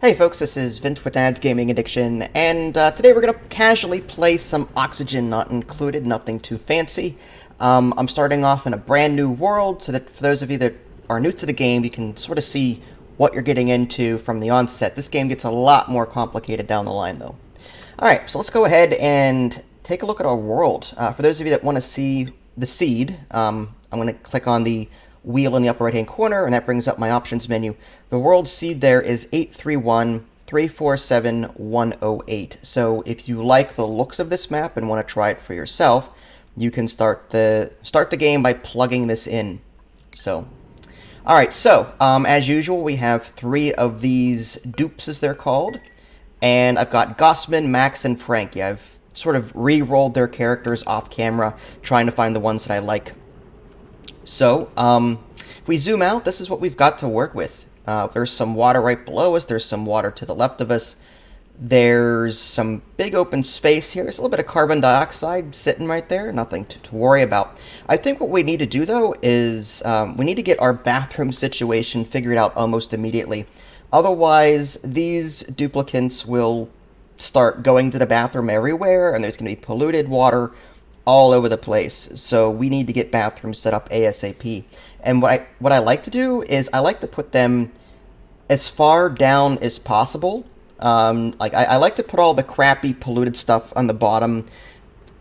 Hey folks, this is Vince with Dad's Gaming Addiction, and today we're going to casually play some Oxygen Not Included, nothing too fancy. I'm starting off in a brand new world, so that for those of you that are new to the game, you can sort of see what you're getting into from the onset. This game gets a lot more complicated down the line, though. Alright, so let's go ahead and take a look at our world. For those of you that want to see the seed, I'm going to click on the wheel in the upper right hand corner, and that brings up my options menu. The world seed there is 831347108. So if you like the looks of this map and want to try it for yourself, you can start the game by plugging this in. So alright, so as usual, we have three of these dupes, as they're called, and I've got Gossman, Max, and Frankie. I've sort of re-rolled their characters off camera, trying to find the ones that I like. So, if we zoom out, this is what we've got to work with. There's some water right below us, there's some water to the left of us, there's some big open space here, there's a little bit of carbon dioxide sitting right there, nothing to worry about. I think what we need to do, though, is we need to get our bathroom situation figured out almost immediately. Otherwise, these duplicants will start going to the bathroom everywhere, and there's going to be polluted water all over the place. So we need to get bathrooms set up ASAP. And what I like to do is I like to put them as far down as possible. I like to put all the crappy polluted stuff on the bottom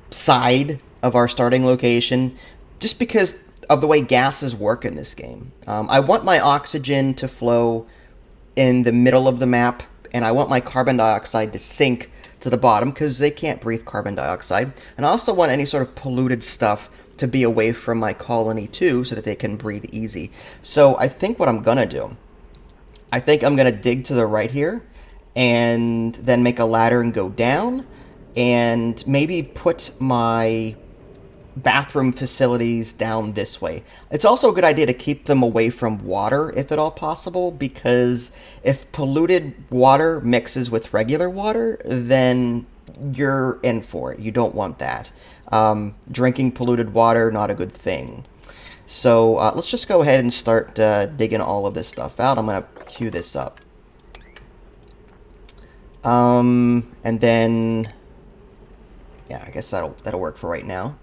side of our starting location, just because of the way gases work in this game. I want my oxygen to flow in the middle of the map, and I want my carbon dioxide to sink to the bottom, because they can't breathe carbon dioxide. And I also want any sort of polluted stuff to be away from my colony too, so that they can breathe easy. So I think what I'm gonna do, I think I'm gonna dig to the right here, and then make a ladder and go down, and maybe put my bathroom facilities down this way. It's also a good idea to keep them away from water, if at all possible, because if polluted water mixes with regular water, then you're in for it. You don't want that. Drinking polluted water, not a good thing. So let's just go ahead and start digging all of this stuff out. I'm going to queue this up. And then, yeah, I guess that'll work for right now.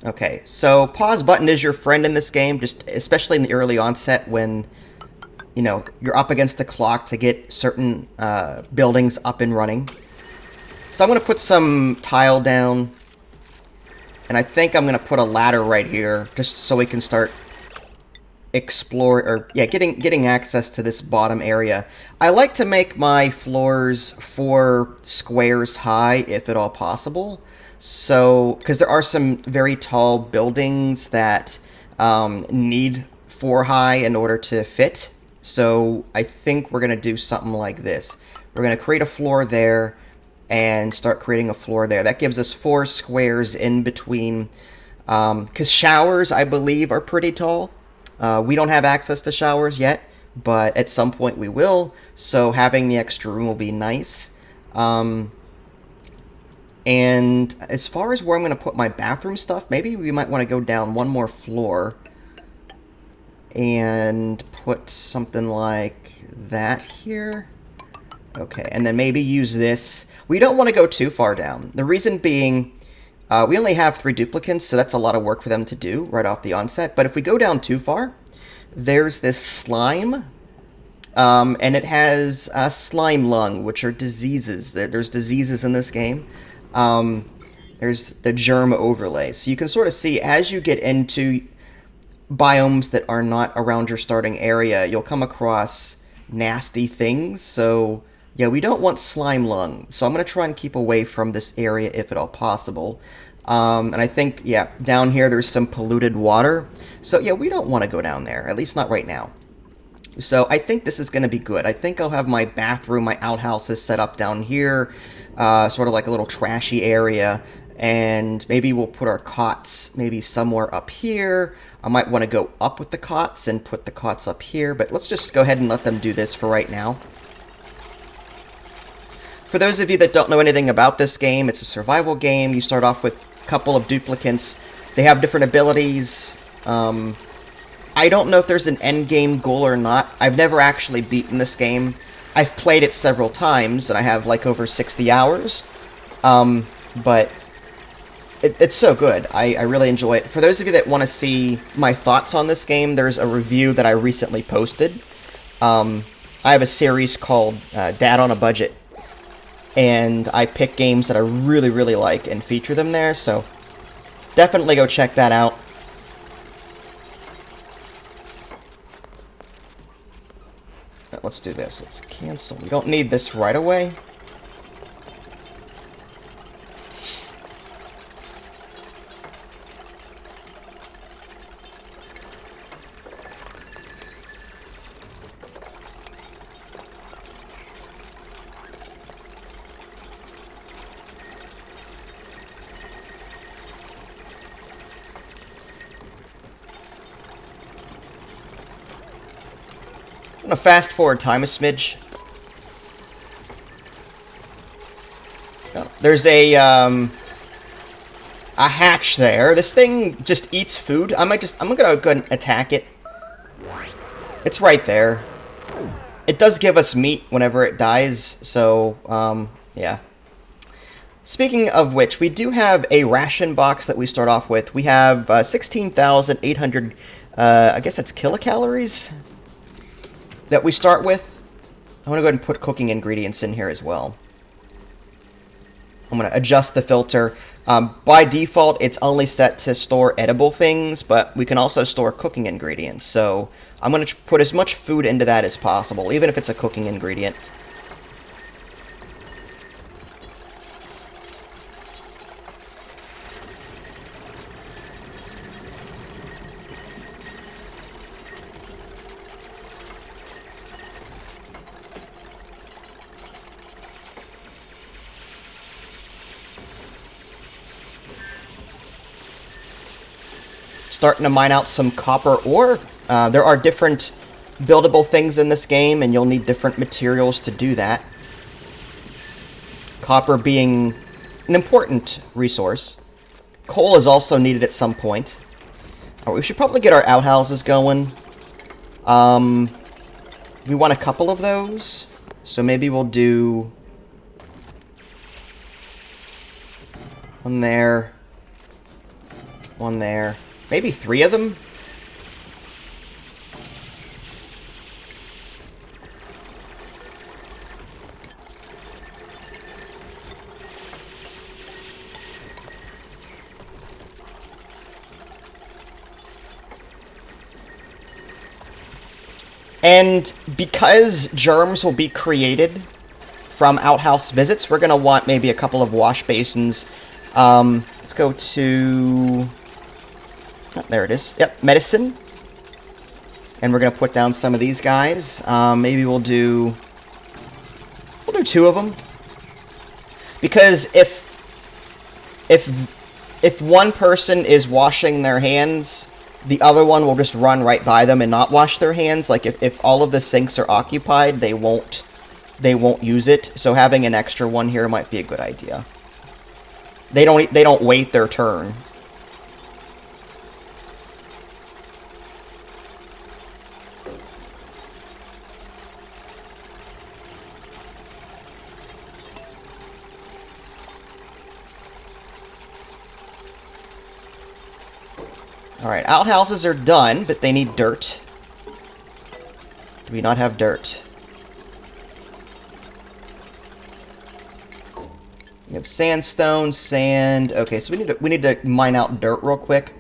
Okay, so pause button is your friend in this game, just especially in the early onset when, you know, you're up against the clock to get certain buildings up and running. So I'm going to put some tile down, and I think I'm going to put a ladder right here, just so we can start getting access to this bottom area. I like to make my floors 4 squares high, if at all possible. So, because there are some very tall buildings that need 4 high in order to fit. So I think we're going to do something like this. We're going to create a floor there and start creating a floor there. That gives us 4 squares in between. Because showers, I believe, are pretty tall. We don't have access to showers yet, but at some point we will. So having the extra room will be nice. And as far as where I'm going to put my bathroom stuff, maybe we might want to go down one more floor and put something like that here. Okay, and then maybe use this. We don't want to go too far down. The reason being, we only have 3 duplicants, so that's a lot of work for them to do right off the onset. But if we go down too far, there's this slime, and it has a slime lung, which are diseases. There's diseases in this game. There's the germ overlay. So you can sort of see as you get into biomes that are not around your starting area, you'll come across nasty things. So yeah, we don't want slime lung. So I'm going to try and keep away from this area if at all possible. And I think, yeah, down here there's some polluted water. So yeah, we don't want to go down there, at least not right now. So I think this is going to be good. I think I'll have my bathroom, my outhouses set up down here. Sort of like a little trashy area, And maybe we'll put our cots maybe somewhere up here. I might want to go up with the cots and put the cots up here, but let's just go ahead and let them do this for right now. For those of you that don't know anything about this game, it's a survival game. You start off with a couple of duplicants. They have different abilities. I don't know if there's an end game goal or not. I've never actually beaten this game. I've played it several times, and I have like over 60 hours. But it's so good. I really enjoy it. For those of you that want to see my thoughts on this game, there's a review that I recently posted. I have a series called Dad on a Budget, and I pick games that I really, really like and feature them there, so definitely go check that out. Let's do this. Let's cancel. We don't need this right away. I'm gonna fast forward time a smidge. Oh, there's a hatch there. This thing just eats food. I'm gonna go ahead and attack it. It's right there. It does give us meat whenever it dies, so yeah. Speaking of which, we do have a ration box that we start off with. We have 16,800, I guess that's kilocalories that we start with. I'm going to go ahead and put cooking ingredients in here as well. I'm going to adjust the filter. By default, it's only set to store edible things, but we can also store cooking ingredients. So I'm going to put as much food into that as possible, even if it's a cooking ingredient. Starting to mine out some copper ore. There are different buildable things in this game, and you'll need different materials to do that. Copper being an important resource. Coal is also needed at some point. We should probably get our outhouses going. We want a couple of those, so maybe we'll do one there, one there. Maybe 3 of them? And because germs will be created from outhouse visits, we're going to want maybe a couple of wash basins. Let's go to... Oh, there it is. Yep, medicine. And we're going to put down some of these guys. Maybe we'll do 2 of them. Because if one person is washing their hands, the other one will just run right by them and not wash their hands. Like if all of the sinks are occupied, they won't use it. So having an extra one here might be a good idea. They don't wait their turn. Alright, outhouses are done, but they need dirt. Do we not have dirt? We have sandstone, sand. Okay, so we need to mine out dirt real quick.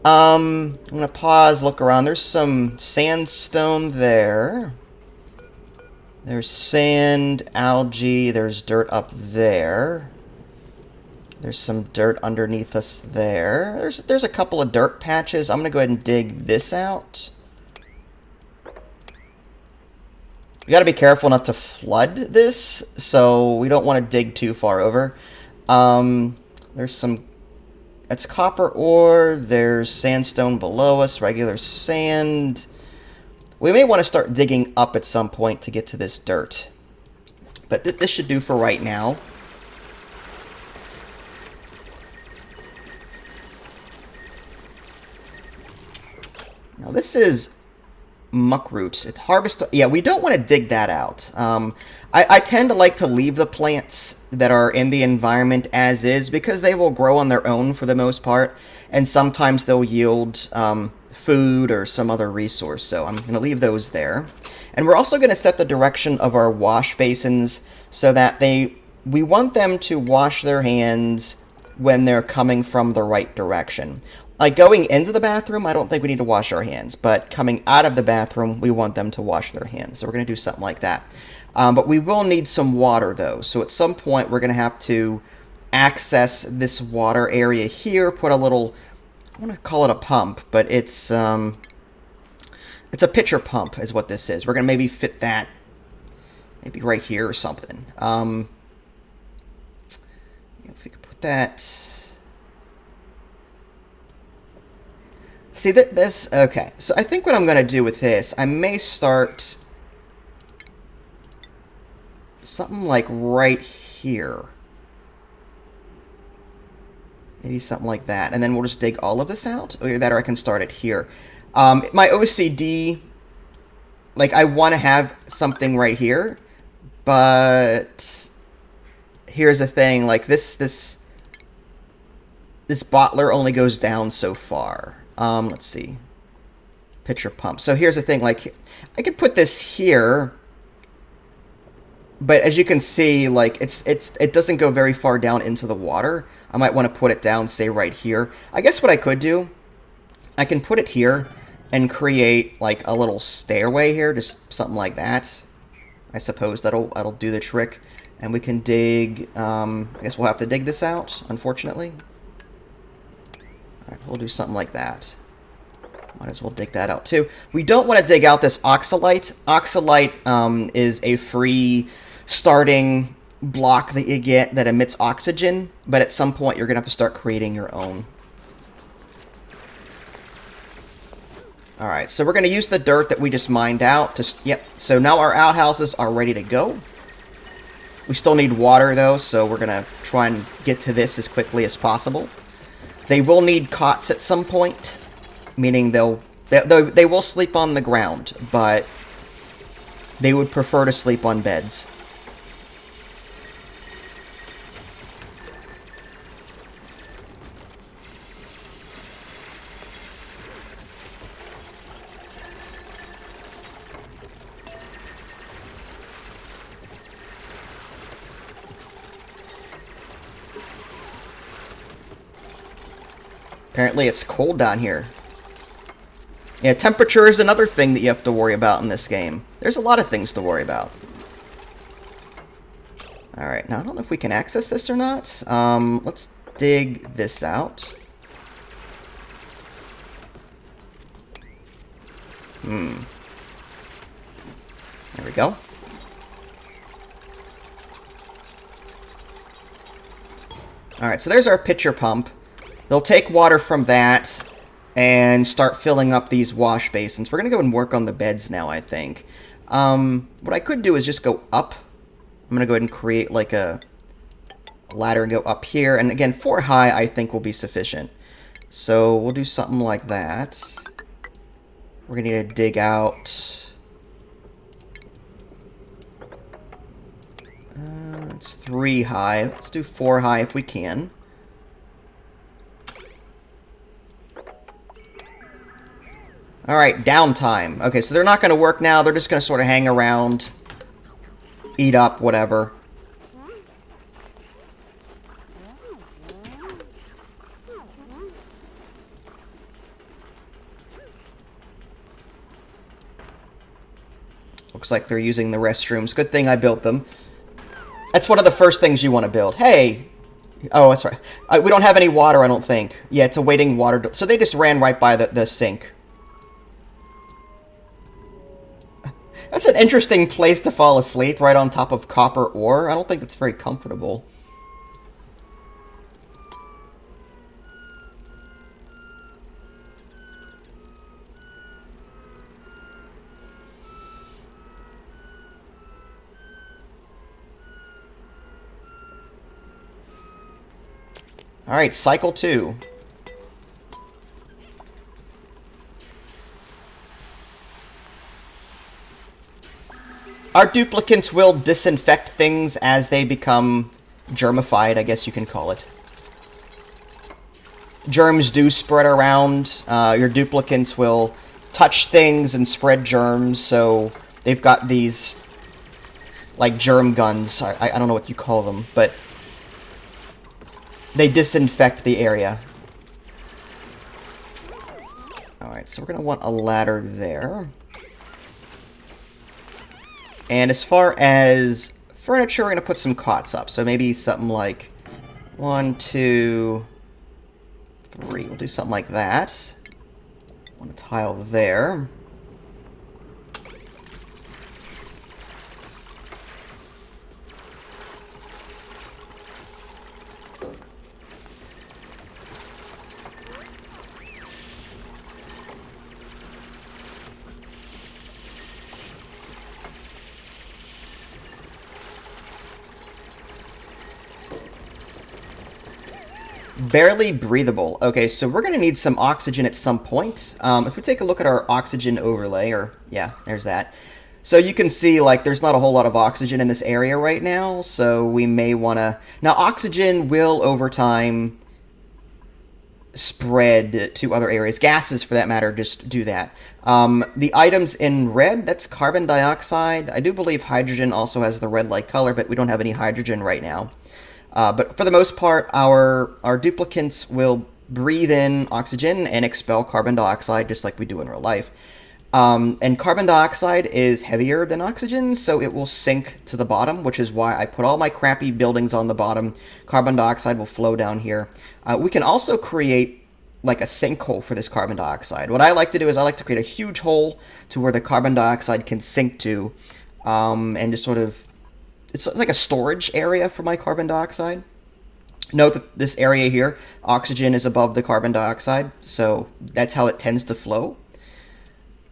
I'm gonna pause, look around. There's some sandstone there. There's sand, algae, there's dirt up there. There's some dirt underneath us there. There's a couple of dirt patches. I'm gonna go ahead and dig this out. We gotta be careful not to flood this, so we don't want to dig too far over. There's some... That's copper ore. There's sandstone below us, regular sand. We may want to start digging up at some point to get to this dirt. But this should do for right now. Now this is muck roots. It's harvest. Yeah, we don't want to dig that out. I tend to like to leave the plants that are in the environment as is because they will grow on their own for the most part, and sometimes they'll yield food or some other resource. So I'm going to leave those there. And we're also going to set the direction of our wash basins so that we want them to wash their hands when they're coming from the right direction. Like going into the bathroom, I don't think we need to wash our hands, but coming out of the bathroom, we want them to wash their hands. So we're going to do something like that. But we will need some water, though. So at some point, we're going to have to access this water area here, put a little, I want to call it a pump, but it's a pitcher pump is what this is. We're going to maybe fit that maybe right here or something. If we could put that... See, this... Okay, so I think what I'm going to do with this, I may start something like right here. Maybe something like that. And then we'll just dig all of this out. Or that, or I can start it here. My OCD, like, I want to have something right here. But here's the thing. Like, this bottler only goes down so far. Let's see. Pitcher pump. So here's the thing, like, I could put this here, but as you can see, like, it doesn't go very far down into the water. I might want to put it down, say, right here. I guess what I could do, I can put it here and create, like, a little stairway here, just something like that. I suppose that'll do the trick. And we can dig, I guess we'll have to dig this out, unfortunately. Alright, we'll do something like that. Might as well dig that out too. We don't want to dig out this oxalite. Oxalite is a free starting block that you get that emits oxygen, but at some point you're going to have to start creating your own. Alright, so we're going to use the dirt that we just mined out. Yep, so now our outhouses are ready to go. We still need water though, so we're going to try and get to this as quickly as possible. They will need cots at some point, meaning they will sleep on the ground, but they would prefer to sleep on beds. Apparently it's cold down here. Yeah, temperature is another thing that you have to worry about in this game. There's a lot of things to worry about. Alright, now I don't know if we can access this or not. Let's dig this out. There we go. Alright, so there's our pitcher pump. They'll take water from that and start filling up these wash basins. We're going to go and work on the beds now, I think. What I could do is just go up. I'm going to go ahead and create like a ladder and go up here. And again, 4 high I think will be sufficient. So we'll do something like that. We're going to need to dig out... it's 3 high. Let's do 4 high if we can. Alright, downtime. Okay, so they're not going to work now. They're just going to sort of hang around, eat up, whatever. Looks like they're using the restrooms. Good thing I built them. That's one of the first things you want to build. Hey! Oh, that's right. We don't have any water, I don't think. Yeah, it's awaiting water. So they just ran right by the sink. That's an interesting place to fall asleep, right on top of copper ore. I don't think that's very comfortable. Alright, cycle 2. Our duplicants will disinfect things as they become germified, I guess you can call it. Germs do spread around. Your duplicants will touch things and spread germs, so they've got these, like, germ guns. I don't know what you call them, but they disinfect the area. Alright, so we're going to want a ladder there. And as far as furniture, we're going to put some cots up. So maybe something like 1, 2, 3. We'll do something like that. One tile there. Barely breathable. Okay, so we're going to need some oxygen at some point. If we take a look at our oxygen overlay, or, yeah, there's that. So you can see, like, there's not a whole lot of oxygen in this area right now, so we may want to... Now, oxygen will, over time, spread to other areas. Gases, for that matter, just do that. The items in red, that's carbon dioxide. I do believe hydrogen also has the red-like color, but we don't have any hydrogen right now. But for the most part, our duplicants will breathe in oxygen and expel carbon dioxide, just like we do in real life. And carbon dioxide is heavier than oxygen, so it will sink to the bottom, which is why I put all my crappy buildings on the bottom. Carbon dioxide will flow down here. We can also create like a sinkhole for this carbon dioxide. What I like to do is I like to create a huge hole to where the carbon dioxide can sink to, and just sort of... It's like a storage area for my carbon dioxide. Note that this area here, oxygen is above the carbon dioxide, so that's how it tends to flow.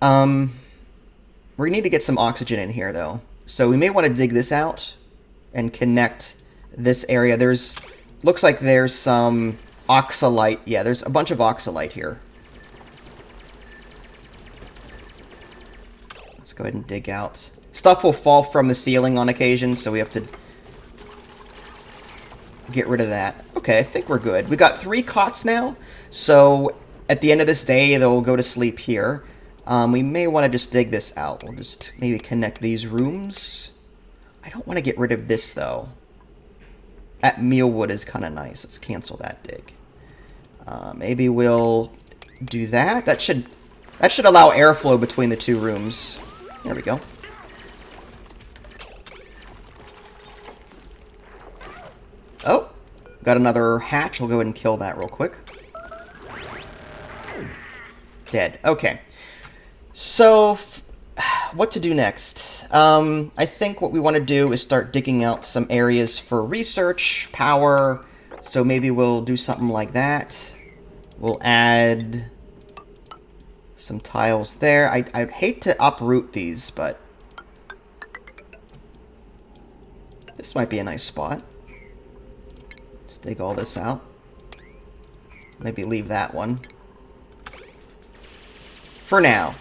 We need to get some oxygen in here, though. So we may want to dig this out and connect this area. Looks like there's some oxalite. Yeah, there's a bunch of oxalite here. Let's go ahead and dig out. Stuff will fall from the ceiling on occasion, so we have to get rid of that. Okay, I think we're good. We got 3 cots now, so at the end of this day, they'll go to sleep here. We may want to just dig this out. We'll just maybe connect these rooms. I don't want to get rid of this, though. That mealwood is kind of nice. Let's cancel that dig. Maybe we'll do that. That should allow airflow between the 2 rooms. There we go. Oh, got another hatch. We'll go ahead and kill that real quick. Dead. Okay. So, what to do next? I think what we want to do is start digging out some areas for research, power, so maybe we'll do something like that. We'll add some tiles there. I'd hate to uproot these, but this might be a nice spot. Dig all this out. Maybe leave that one. For now.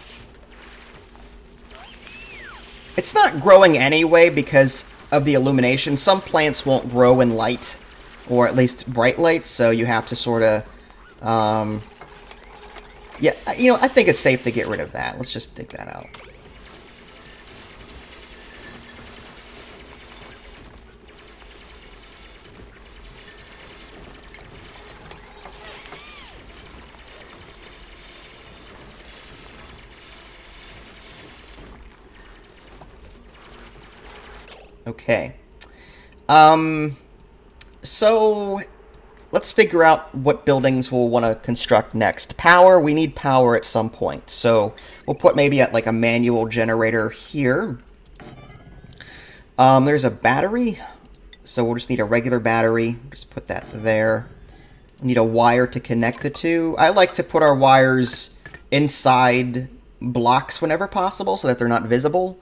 It's not growing anyway because of the illumination. Some plants won't grow in light, or at least bright light, so you have to sort of... yeah, you know, I think it's safe to get rid of that. Let's just dig that out. Okay. So let's figure out what buildings we'll want to construct next. Power, we need power at some point. So we'll put maybe at like a manual generator here. There's a battery. So we'll just need a regular battery. Just put that there. We need a wire to connect the two. I like to put our wires inside blocks whenever possible so that they're not visible.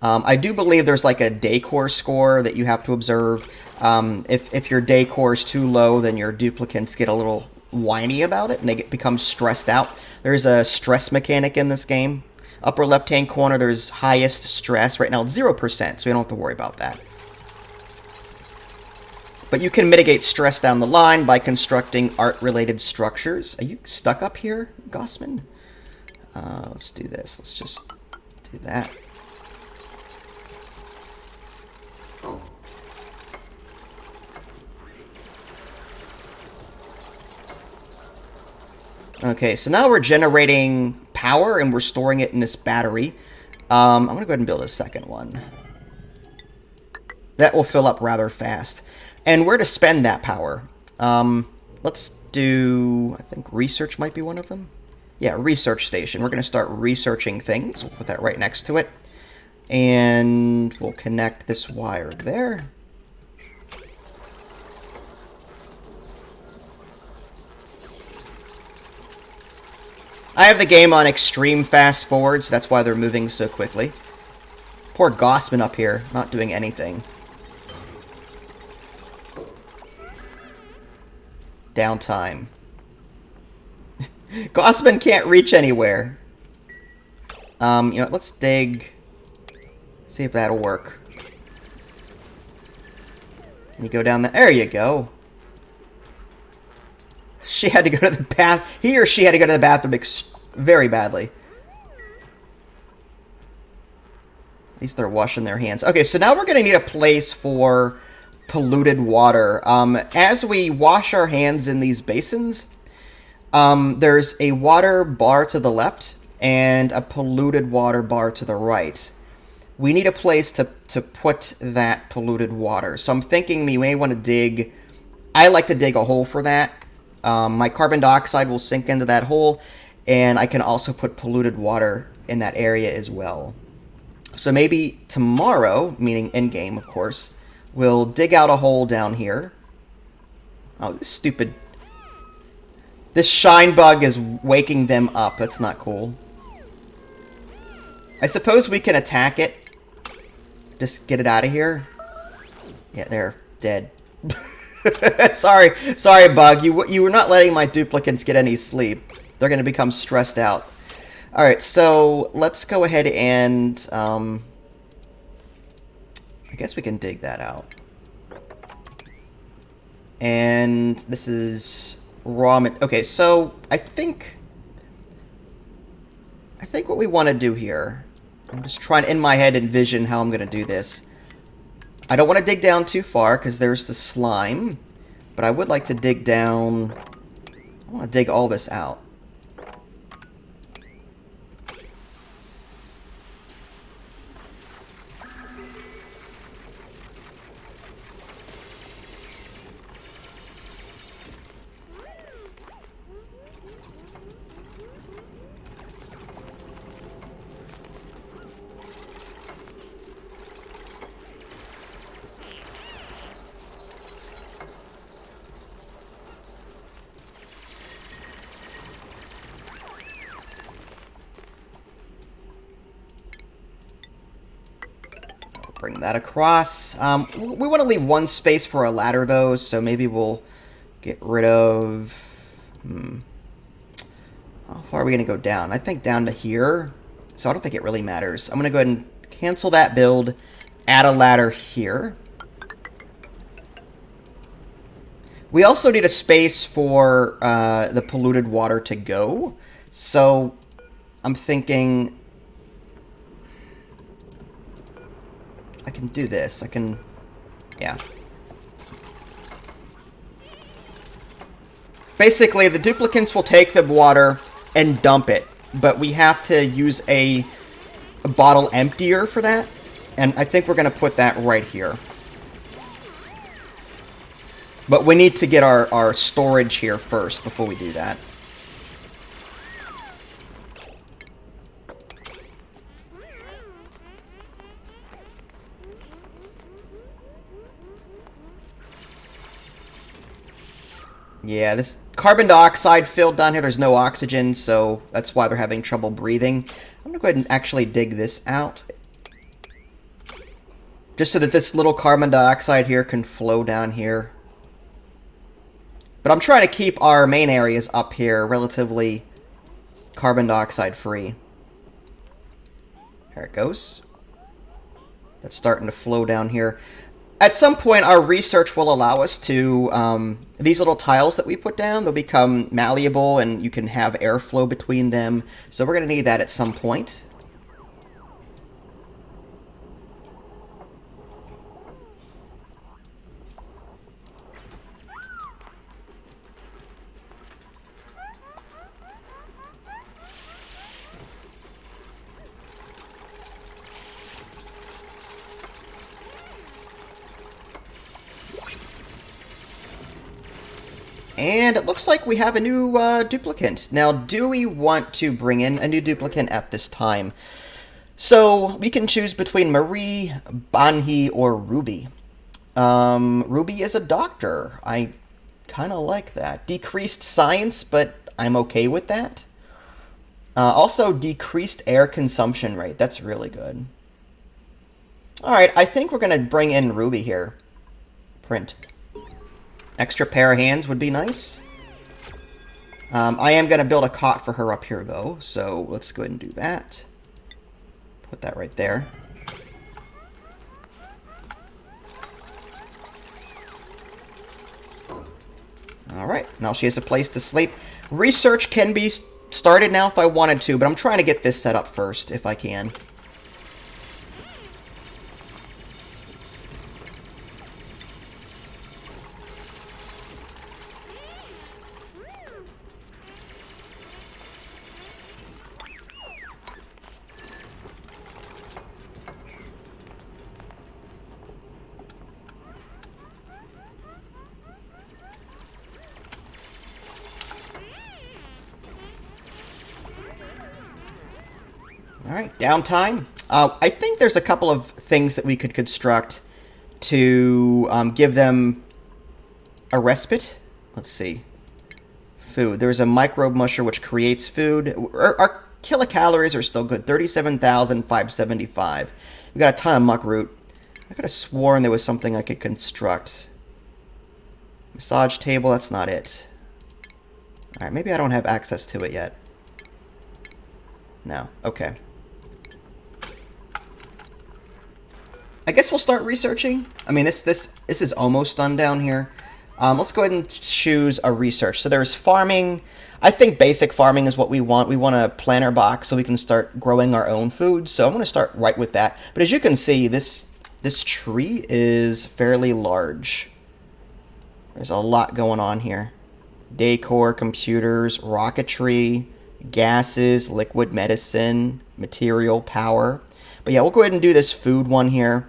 I do believe there's like a decor score that you have to observe. If your decor is too low, then your duplicants get a little whiny about it and they become stressed out. There's a stress mechanic in this game. Upper left-hand corner, there's highest stress. Right now it's 0%, so you don't have to worry about that. But you can mitigate stress down the line by constructing art-related structures. Are you stuck up here, Gossman? Let's do this. Let's just do that. Okay, so now we're generating power and we're storing it in this battery. I'm going to go ahead and build a second one. That will fill up rather fast. And where to spend that power? Let's do, I think research might be one of them. Yeah, research station. We're going to start researching things. We'll put that right next to it. And we'll connect this wire there. I have the game on extreme fast forwards. That's why they're moving so quickly. Poor Gossman up here, not doing anything. Downtime. Gossman can't reach anywhere. You know, let's dig. See if that'll work. Can you go down there? There you go. She had to go to the bath. He or she had to go to the bathroom very badly. At least they're washing their hands. Okay, so now we're going to need a place for polluted water. As we wash our hands in these basins, there's a water bar to the left and a polluted water bar to the right. We need a place to put that polluted water. So I'm thinking we may want to dig... I like to dig a hole for that. My carbon dioxide will sink into that hole, and I can also put polluted water in that area as well. So maybe tomorrow, meaning in-game, of course, we'll dig out a hole down here. Oh, this stupid... This shine bug is waking them up. That's not cool. I suppose we can attack it. Just get it out of here. Yeah, they're dead. Sorry, bug. You were not letting my duplicants get any sleep. They're going to become stressed out. All right, so let's go ahead and I guess we can dig that out. And this is raw. Okay, so I think what we want to do here. I'm just trying to, in my head, envision how I'm going to do this. I don't want to dig down too far because there's the slime, but I would like to dig down. I want to dig all this out. Bring that across. We want to leave one space for a ladder, though, so maybe we'll get rid of... How far are we going to go down? I think down to here, so I don't think it really matters. I'm going to go ahead and cancel that build, add a ladder here. We also need a space for the polluted water to go, so I'm thinking... I can do this. I can... Yeah. Basically, the duplicants will take the water and dump it, but we have to use a bottle emptier for that, and I think we're going to put that right here. But we need to get our storage here first before we do that. Yeah, this carbon dioxide filled down here, there's no oxygen, so that's why they're having trouble breathing. I'm going to go ahead and actually dig this out. Just so that this little carbon dioxide here can flow down here. But I'm trying to keep our main areas up here relatively carbon dioxide free. There it goes. That's starting to flow down here. At some point, our research will allow us to, these little tiles that we put down, they'll become malleable and you can have airflow between them. So we're going to need that at some point. And it looks like we have a new duplicant. Now, do we want to bring in a new duplicant at this time? So, we can choose between Marie, Banhi, or Ruby. Ruby is a doctor. I kind of like that. Decreased science, but I'm okay with that. Also, decreased air consumption rate. That's really good. Alright, I think we're going to bring in Ruby here. Print. Extra pair of hands would be nice. I am going to build a cot for her up here, though, so let's go ahead and do that. Put that right there. Alright, now she has a place to sleep. Research can be started now if I wanted to, but I'm trying to get this set up first, if I can. Alright, downtime. I think there's a couple of things that we could construct to give them a respite. Let's see. Food. There's a microbe musher which creates food. Our kilocalories are still good. 37,575. We got a ton of muckroot. I could have sworn there was something I could construct. Massage table, that's not it. Alright, maybe I don't have access to it yet. No. Okay. I guess we'll start researching. I mean, this is almost done down here. Let's go ahead and choose a research. So there's farming. I think basic farming is what we want. We want a planter box so we can start growing our own food. So I'm going to start right with that. But as you can see, this tree is fairly large. There's a lot going on here. Decor, computers, rocketry, gases, liquid medicine, material, power. But yeah, we'll go ahead and do this food one here.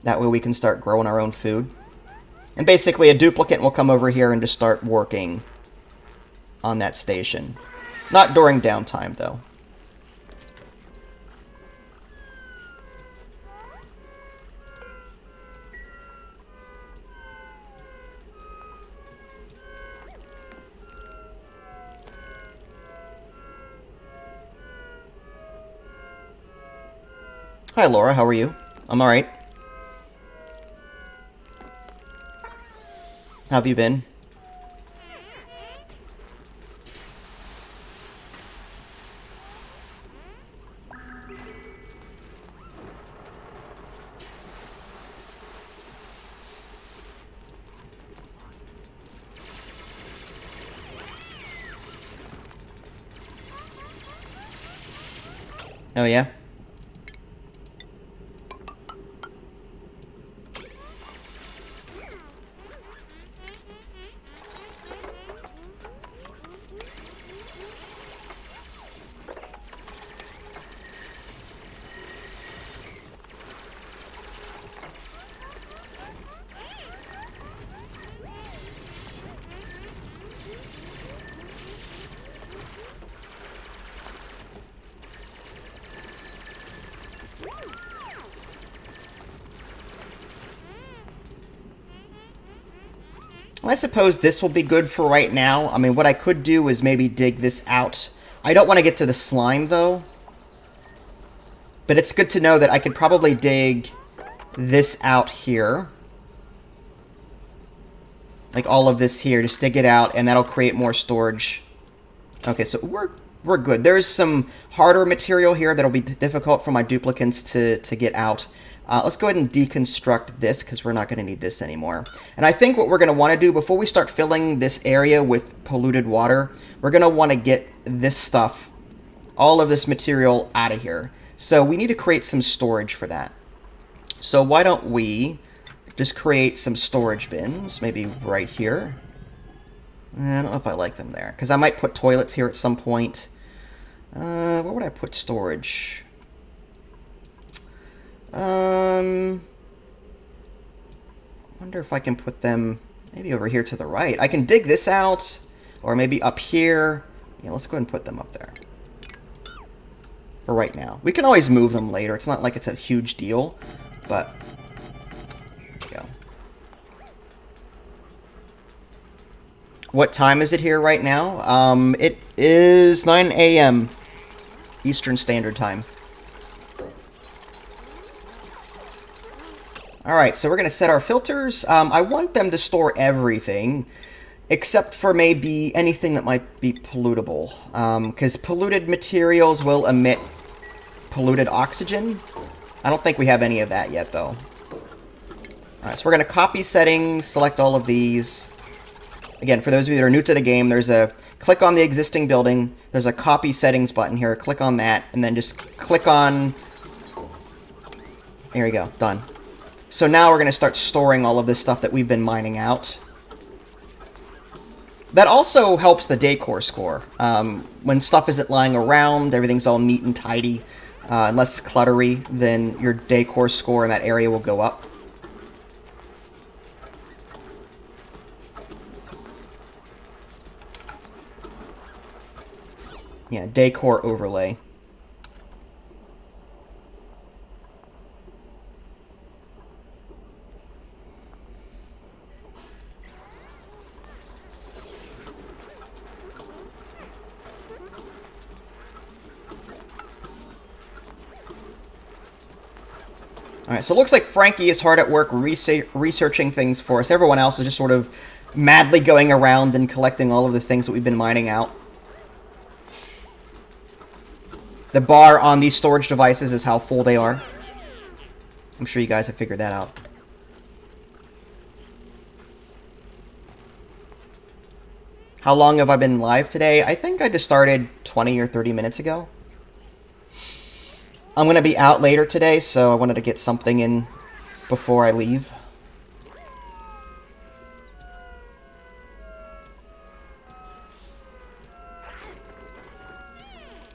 That way we can start growing our own food. And basically a duplicate will come over here and just start working on that station. Not during downtime, though. Hi, Laura. How are you? I'm alright. How have you been? Oh, yeah? I suppose this will be good for right now. I mean, what I could do is maybe dig this out. I don't want to get to the slime, though. But it's good to know that I could probably dig this out here. Like all of this here, just dig it out, and that'll create more storage. Okay, so we're good. There's some harder material here that'll be difficult for my duplicants to get out. Let's go ahead and deconstruct this, because we're not going to need this anymore. And I think what we're going to want to do, before we start filling this area with polluted water, we're going to want to get this stuff, all of this material, out of here. So we need to create some storage for that. So why don't we just create some storage bins, maybe right here. I don't know if I like them there, because I might put toilets here at some point. Where would I put storage? Wonder if I can put them maybe over here to the right. I can dig this out, or maybe up here. Yeah, let's go ahead and put them up there. For right now. We can always move them later. It's not like it's a huge deal, but there we go. What time is it here right now? It is 9 a.m. Eastern Standard Time. Alright, so we're going to set our filters. I want them to store everything, except for maybe anything that might be pollutable. Because polluted materials will emit polluted oxygen. I don't think we have any of that yet, though. Alright, so we're going to copy settings, select all of these. Again, for those of you that are new to the game, there's a click on the existing building. There's a copy settings button here. Click on that, and then just click on... There you go. Done. So now we're going to start storing all of this stuff that we've been mining out. That also helps the decor score. When stuff isn't lying around, everything's all neat and tidy, and less cluttery, then your decor score in that area will go up. Yeah, decor overlay. Alright, so it looks like Frankie is hard at work researching things for us. Everyone else is just sort of madly going around and collecting all of the things that we've been mining out. The bar on these storage devices is how full they are. I'm sure you guys have figured that out. How long have I been live today? I think I just started 20 or 30 minutes ago. I'm going to be out later today, so I wanted to get something in before I leave.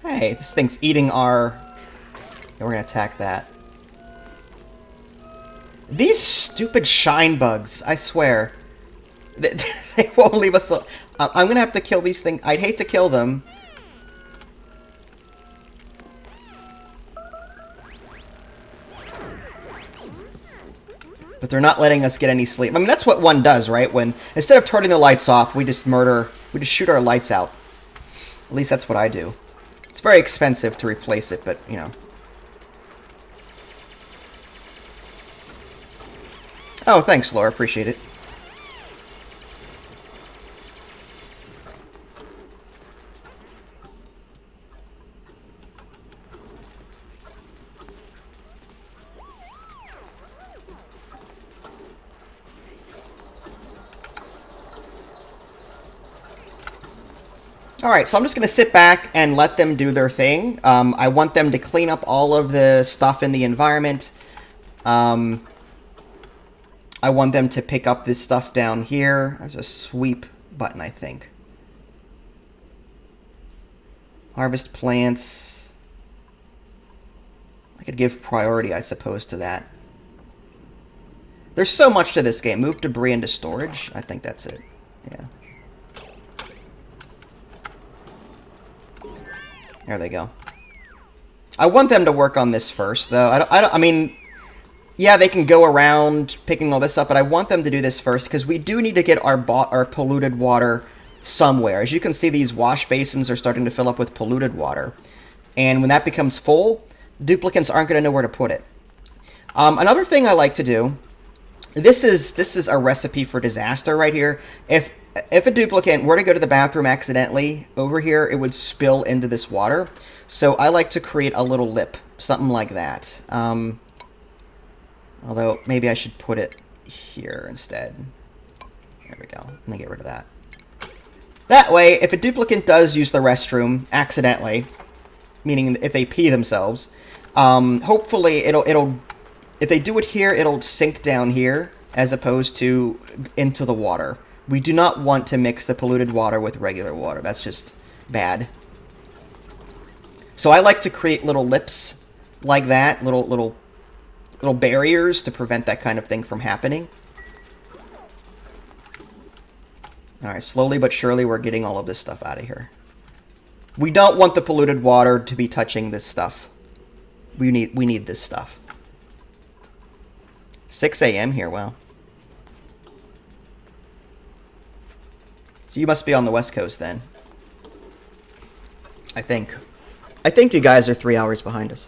Hey, this thing's eating our... Yeah, we're going to attack that. These stupid shine bugs, I swear. They won't leave us... I'm going to have to kill these things. I'd hate to kill them. But they're not letting us get any sleep. I mean, that's what one does, right? When, instead of turning the lights off, we just shoot our lights out. At least that's what I do. It's very expensive to replace it, but, you know. Oh, thanks, Laura. Appreciate it. Alright, so I'm just going to sit back and let them do their thing. I want them to clean up all of the stuff in the environment. I want them to pick up this stuff down here. There's a sweep button, I think. Harvest plants. I could give priority, I suppose, to that. There's so much to this game. Move debris into storage. I think that's it. Yeah. There they go. I want them to work on this first, though. I mean, yeah, they can go around picking all this up, but I want them to do this first, because we do need to get our polluted water somewhere. As you can see, these wash basins are starting to fill up with polluted water. And when that becomes full, duplicants aren't going to know where to put it. Another thing I like to do, this is a recipe for disaster right here. If a duplicate were to go to the bathroom accidentally over here, it would spill into this water. So I like to create a little lip, something like that. Although maybe I should put it here instead. There we go. Let me get rid of that. That way, if a duplicate does use the restroom accidentally, meaning if they pee themselves, hopefully it'll if they do it here, it'll sink down here as opposed to into the water. We do not want to mix the polluted water with regular water. That's just bad. So I like to create little lips like that, little barriers to prevent that kind of thing from happening. Alright, slowly but surely we're getting all of this stuff out of here. We don't want the polluted water to be touching this stuff. We need this stuff. 6 a.m. here, wow. So you must be on the West Coast then. I think. I think you guys are 3 hours behind us.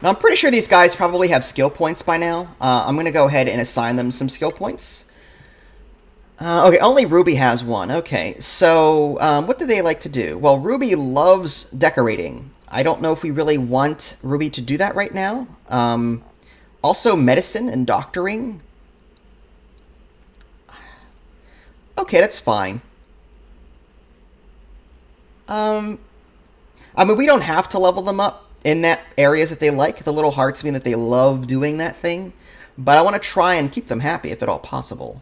Now, I'm pretty sure these guys probably have skill points by now. I'm going to go ahead and assign them some skill points. Okay, only Ruby has one. Okay, so what do they like to do? Well, Ruby loves decorating. I don't know if we really want Ruby to do that right now. Also, medicine and doctoring. Okay, that's fine. I mean, we don't have to level them up in that areas that they like. The little hearts mean that they love doing that thing. But I want to try and keep them happy if at all possible.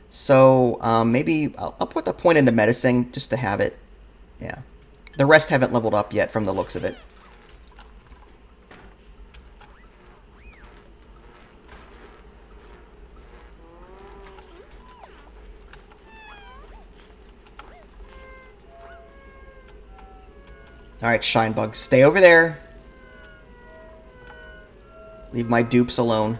So maybe I'll put the point into medicine just to have it. Yeah. The rest haven't leveled up yet from the looks of it. Alright, Shinebug, stay over there. Leave my dupes alone.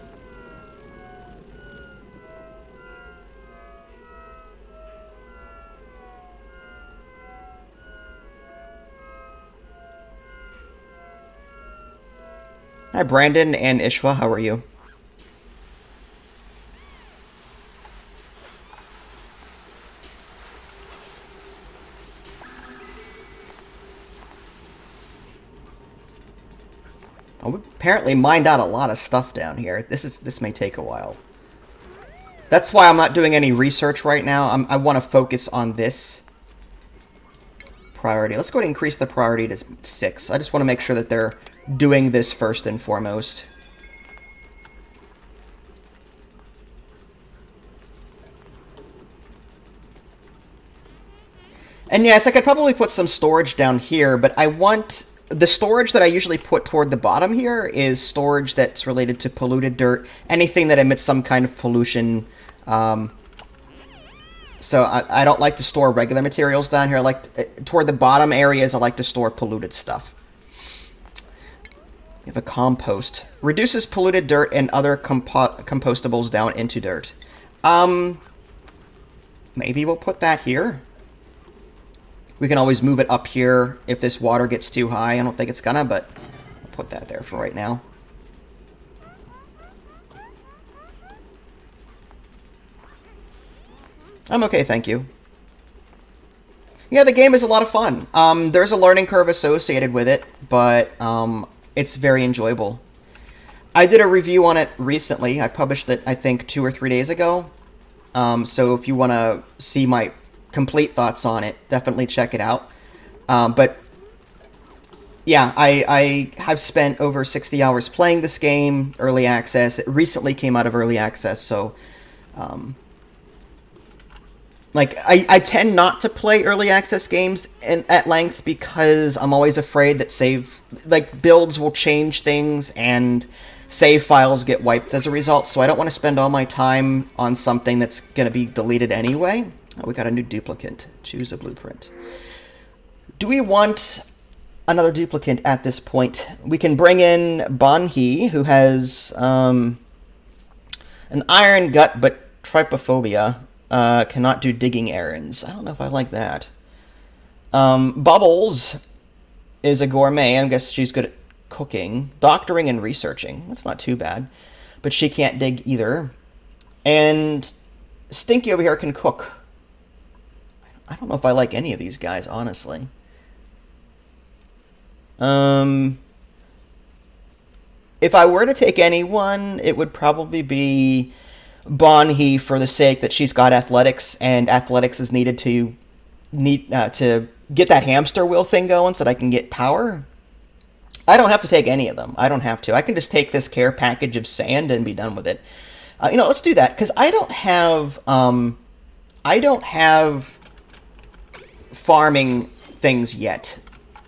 Hi, Brandon and Ishwa, how are you? Oh, we apparently mined out a lot of stuff down here. This may take a while. That's why I'm not doing any research right now. I want to focus on this priority. Let's go ahead and increase the priority to 6. I just want to make sure that they're doing this first and foremost. And yes, I could probably put some storage down here, but I want... The storage that I usually put toward the bottom here is storage that's related to polluted dirt, anything that emits some kind of pollution. So I don't like to store regular materials down here. I like toward the bottom areas, I like to store polluted stuff. We have a compost. Reduces polluted dirt and other compostables down into dirt. Maybe we'll put that here. We can always move it up here if this water gets too high. I don't think it's gonna, but I'll put that there for right now. I'm okay, thank you. Yeah, the game is a lot of fun. There's a learning curve associated with it, but it's very enjoyable. I did a review on it recently. I published it, I think, 2 or 3 days ago. So if you want to see my complete thoughts on it, definitely check it out. But yeah, I have spent over 60 hours playing this game, early access. It recently came out of early access, so like I tend not to play early access games at length because I'm always afraid that builds will change things and save files get wiped as a result. So I don't want to spend all my time on something that's going to be deleted anyway. Oh, we got a new duplicate. Choose a blueprint. Do we want another duplicate at this point? We can bring in Banhee, who has An iron gut, but trypophobia. Cannot do digging errands. I don't know if I like that. Bubbles is a gourmet. I guess she's good at cooking. Doctoring and researching. That's not too bad. But she can't dig either. And Stinky over here can cook. I don't know if I like any of these guys, honestly. If I were to take anyone, it would probably be Bonhee for the sake that she's got athletics, and athletics is needed to get that hamster wheel thing going so that I can get power. I don't have to take any of them. I don't have to. I can just take this care package of sand and be done with it. Let's do that because I don't have farming things yet.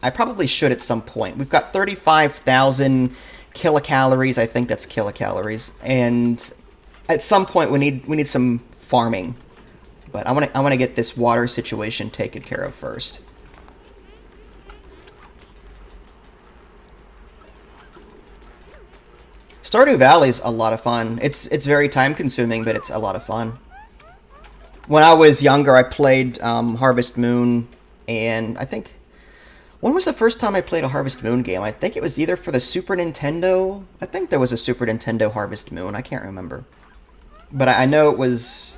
I probably should at some point. We've got 35,000 kilocalories. I think that's kilocalories, and at some point we need some farming. But I want to get this water situation taken care of first. Stardew Valley's a lot of fun. It's very time consuming, but it's a lot of fun. When I was younger, I played Harvest Moon, and I think when was the first time I played a Harvest Moon game? I think it was either for the Super Nintendo. I think there was a Super Nintendo Harvest Moon. I can't remember, but I know it was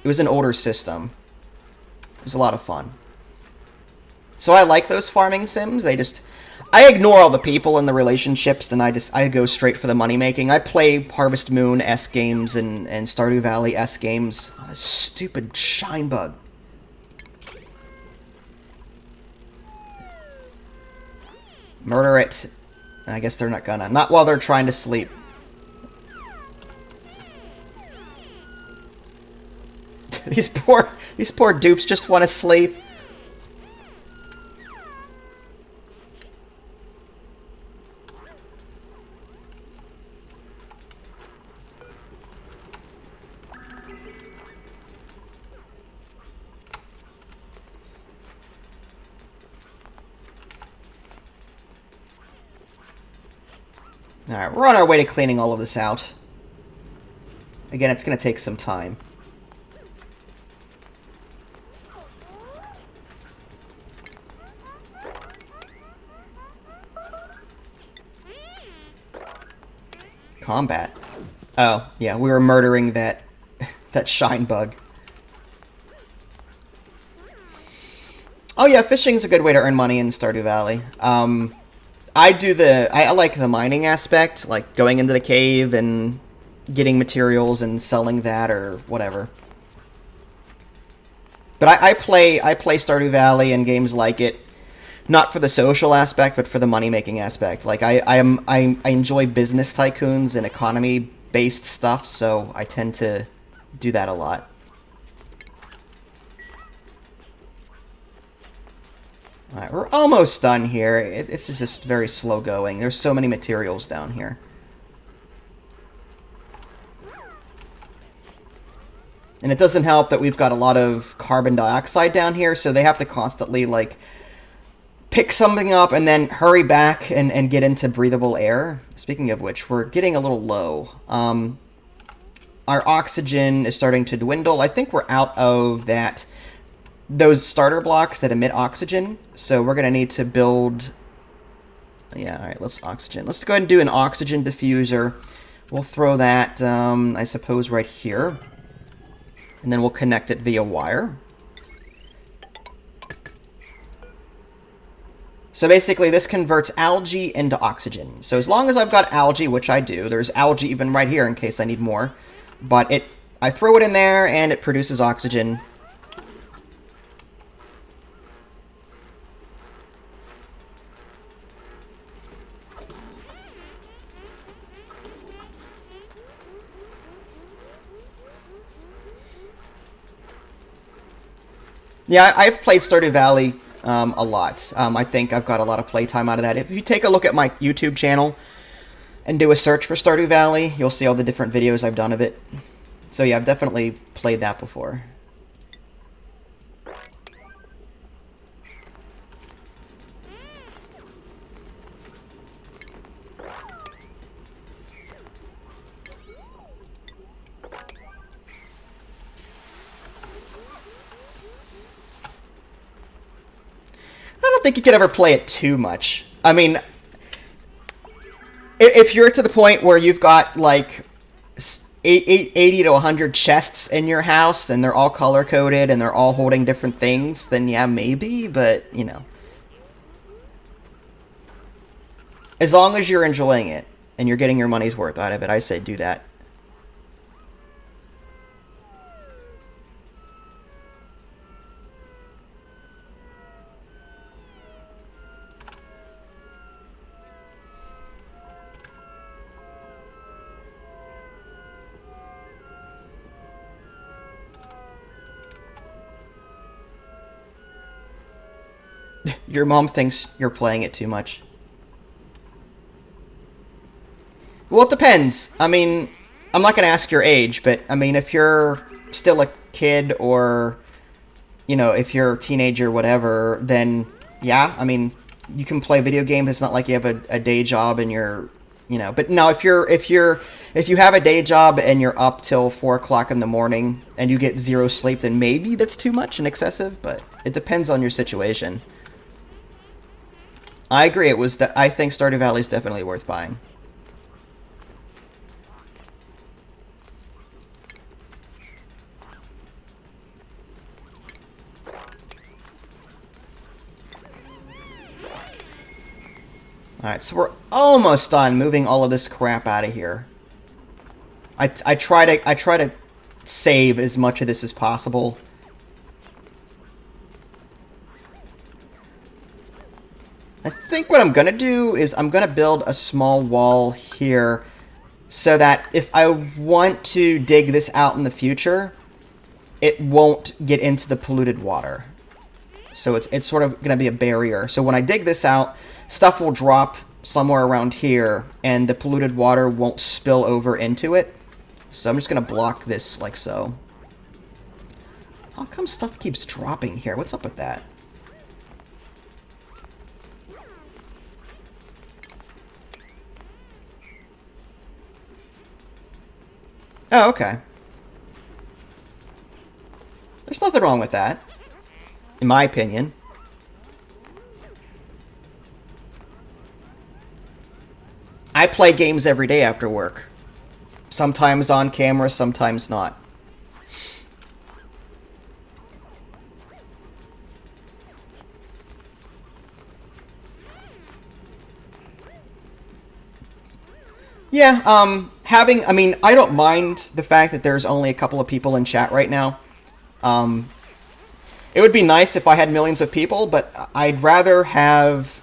an older system. It was a lot of fun. So I like those farming sims. I ignore all the people and the relationships, and I go straight for the money making. I play Harvest Moon S games and Stardew Valley S games. Oh, this stupid shine bug. Murder it. I guess they're not gonna. Not while they're trying to sleep. These poor dupes just want to sleep. Alright, we're on our way to cleaning all of this out. Again, it's going to take some time. Combat. Oh, yeah, we were murdering that shine bug. Oh yeah, fishing's a good way to earn money in Stardew Valley. I like the mining aspect, like going into the cave and getting materials and selling that or whatever. But I play Stardew Valley and games like it, not for the social aspect, but for the money-making aspect. Like I enjoy business tycoons and economy-based stuff, so I tend to do that a lot. Alright, we're almost done here. It's just very slow going. There's so many materials down here. And it doesn't help that we've got a lot of carbon dioxide down here, so they have to constantly, like, pick something up and then hurry back and get into breathable air. Speaking of which, we're getting a little low. Our oxygen is starting to dwindle. I think we're out of those starter blocks that emit oxygen, so we're going to need to build... Yeah, alright, let's go ahead and do an oxygen diffuser. We'll throw that, I suppose, right here. And then we'll connect it via wire. So basically, this converts algae into oxygen. So as long as I've got algae, which I do, there's algae even right here in case I need more. But I throw it in there, and it produces oxygen. Yeah, I've played Stardew Valley a lot. I think I've got a lot of playtime out of that. If you take a look at my YouTube channel and do a search for Stardew Valley, you'll see all the different videos I've done of it. So yeah, I've definitely played that before. don't think you could ever play it too much. I mean, if you're to the point where you've got like 80 to 100 chests in your house and they're all color coded and they're all holding different things, then yeah, maybe, but you know. As long as you're enjoying it and you're getting your money's worth out of it, I say do that. Your mom thinks you're playing it too much. Well, it depends. I mean, I'm not going to ask your age, but I mean, if you're still a kid or, you know, if you're a teenager, whatever, then yeah, I mean, you can play video games. It's not like you have a day job and you're, you know, but no, if you have a day job and you're up till 4 o'clock in the morning and you get zero sleep, then maybe that's too much and excessive, but it depends on your situation. I agree. I think Stardew Valley is definitely worth buying. Alright, so we're almost done moving all of this crap out of here. I try to save as much of this as possible. I think what I'm going to do is I'm going to build a small wall here so that if I want to dig this out in the future, it won't get into the polluted water. So it's sort of going to be a barrier. So when I dig this out, stuff will drop somewhere around here and the polluted water won't spill over into it. So I'm just going to block this like so. How come stuff keeps dropping here? What's up with that? Oh, okay. There's nothing wrong with that, in my opinion. I play games every day after work. Sometimes on camera, sometimes not. Yeah, I mean, I don't mind the fact that there's only a couple of people in chat right now. It would be nice if I had millions of people, but I'd rather have,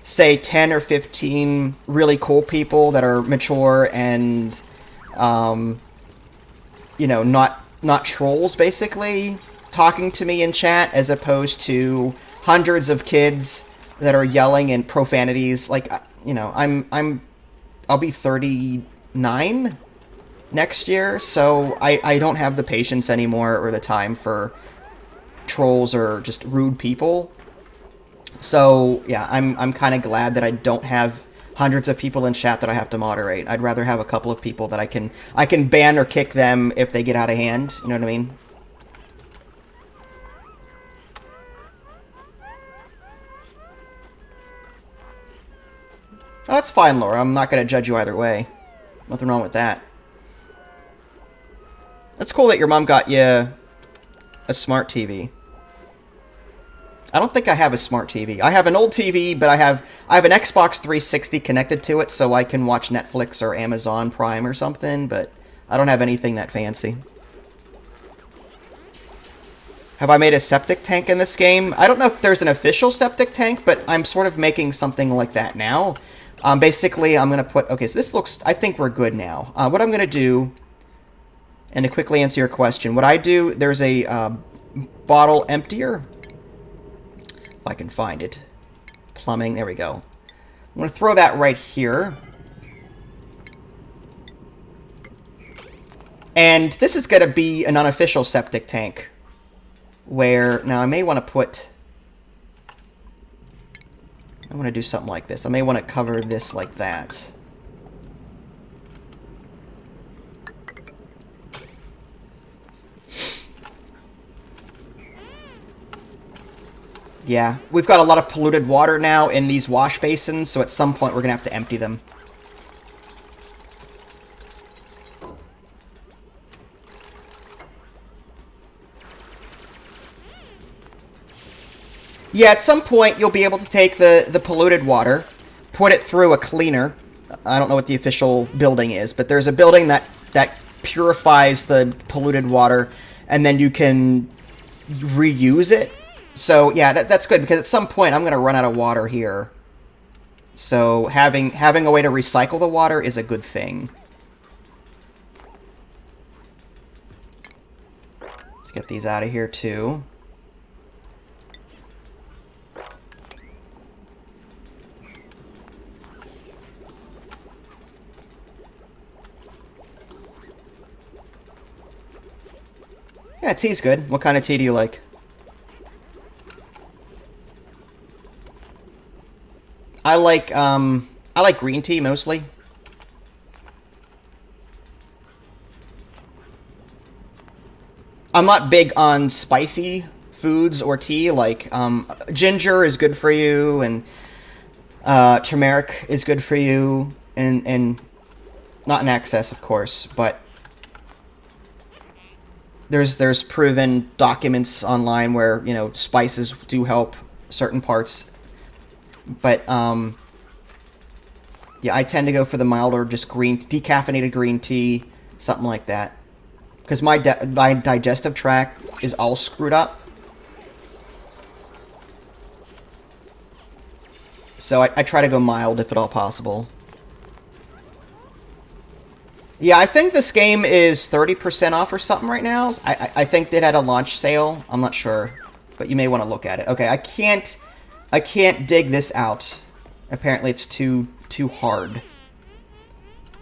say, 10 or 15 really cool people that are mature and, you know, not trolls, basically, talking to me in chat, as opposed to hundreds of kids that are yelling and profanities. Like, you know, I'll be 39 next year, so I don't have the patience anymore or the time for trolls or just rude people. So yeah, I'm kind of glad that I don't have hundreds of people in chat that I have to moderate. I'd rather have a couple of people that I can ban or kick them if they get out of hand. You know what I mean? Oh, that's fine, Laura. I'm not going to judge you either way. Nothing wrong with that. That's cool that your mom got you a smart TV. I don't think I have a smart TV. I have an old TV, but I have an Xbox 360 connected to it, so I can watch Netflix or Amazon Prime or something, but I don't have anything that fancy. Have I made a septic tank in this game? I don't know if there's an official septic tank, but I'm sort of making something like that now. Basically, I'm going to put... Okay, so this looks... I think we're good now. What I'm going to do, and to quickly answer your question, what I do, there's a bottle emptier. If I can find it. Plumbing, there we go. I'm going to throw that right here. And this is going to be an unofficial septic tank. Where... Now, I may want to put... I want to do something like this. I may want to cover this like that. Yeah, we've got a lot of polluted water now in these wash basins, so at some point we're going to have to empty them. Yeah, at some point you'll be able to take the polluted water, put it through a cleaner. I don't know what the official building is, but there's a building that purifies the polluted water, and then you can reuse it. So yeah, that's good, because at some point I'm going to run out of water here. So having a way to recycle the water is a good thing. Let's get these out of here too. Yeah, tea's good. What kind of tea do you like? I like green tea mostly. I'm not big on spicy foods or tea. Like ginger is good for you, and turmeric is good for you, and not in excess, of course, but there's proven documents online where, you know, spices do help certain parts. But yeah, I tend to go for the milder, just decaffeinated green tea, something like that, because my digestive tract is all screwed up. So I try to go mild if at all possible. Yeah, I think this game is 30% off or something right now. I think they had a launch sale. I'm not sure, but you may want to look at it. Okay, I can't dig this out. Apparently it's too hard.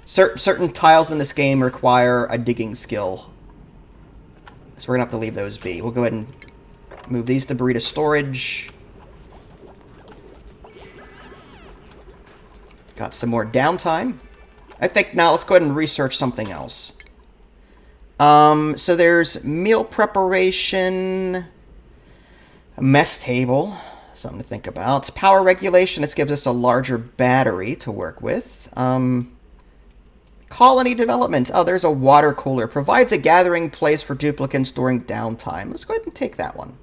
Certain tiles in this game require a digging skill. So we're going to have to leave those be. We'll go ahead and move these debris to storage. Got some more downtime. I think now let's go ahead and research something else. So there's meal preparation, a mess table, something to think about. Power regulation, this gives us a larger battery to work with. Colony development, oh, there's a water cooler. Provides a gathering place for duplicants during downtime. Let's go ahead and take that one.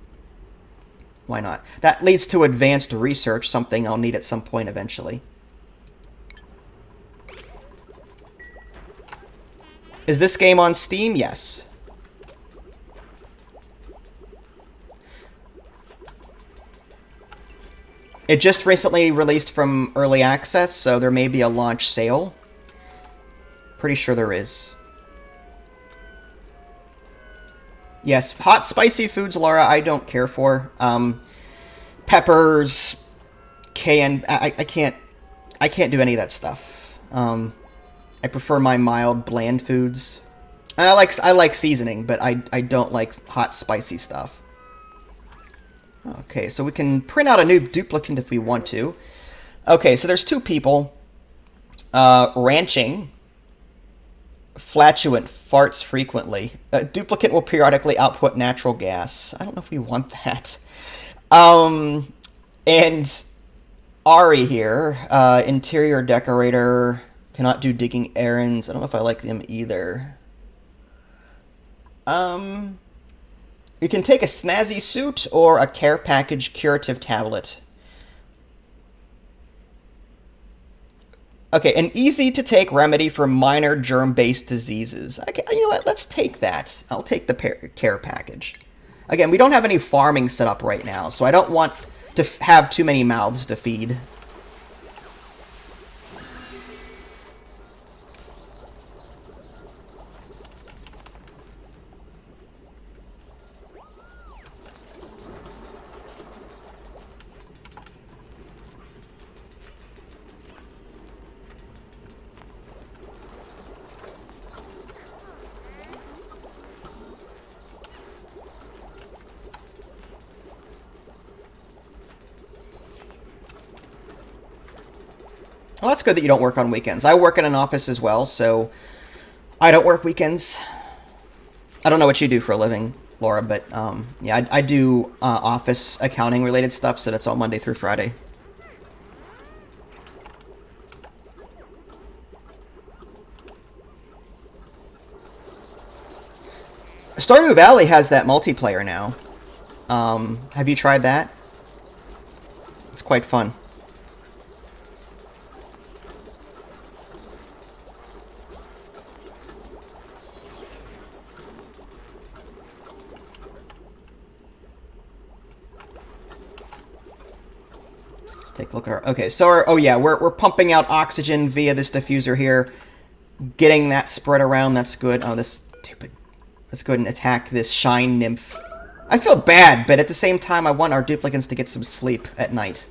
Why not? That leads to advanced research, something I'll need at some point eventually. Is this game on Steam? Yes. It just recently released from early access, so there may be a launch sale. Pretty sure there is. Yes, hot spicy foods, Laura, I don't care for. Peppers, cayenne, I can't do any of that stuff. I prefer my mild, bland foods. And I like seasoning, but I don't like hot, spicy stuff. Okay, so we can print out a new duplicant if we want to. Okay, so there's two people. Ranching. Flatulent, farts frequently. A duplicant will periodically output natural gas. I don't know if we want that. And Ari here, interior decorator... Cannot do digging errands. I don't know if I like them either. You can take a snazzy suit or a care package curative tablet. Okay, an easy-to-take remedy for minor germ-based diseases. Okay, you know what? Let's take that. I'll take the care package. Again, we don't have any farming set up right now, so I don't want to have too many mouths to feed. Well, that's good that you don't work on weekends. I work in an office as well, so I don't work weekends. I don't know what you do for a living, Laura, but yeah, I do office accounting related stuff, so that's all Monday through Friday. Stardew Valley has that multiplayer now. Have you tried that? It's quite fun. Let's take a look at our... Okay, so oh yeah, we're pumping out oxygen via this diffuser here. Getting that spread around, that's good. Oh, this stupid... Let's go ahead and attack this Shine Nymph. I feel bad, but at the same time, I want our duplicants to get some sleep at night.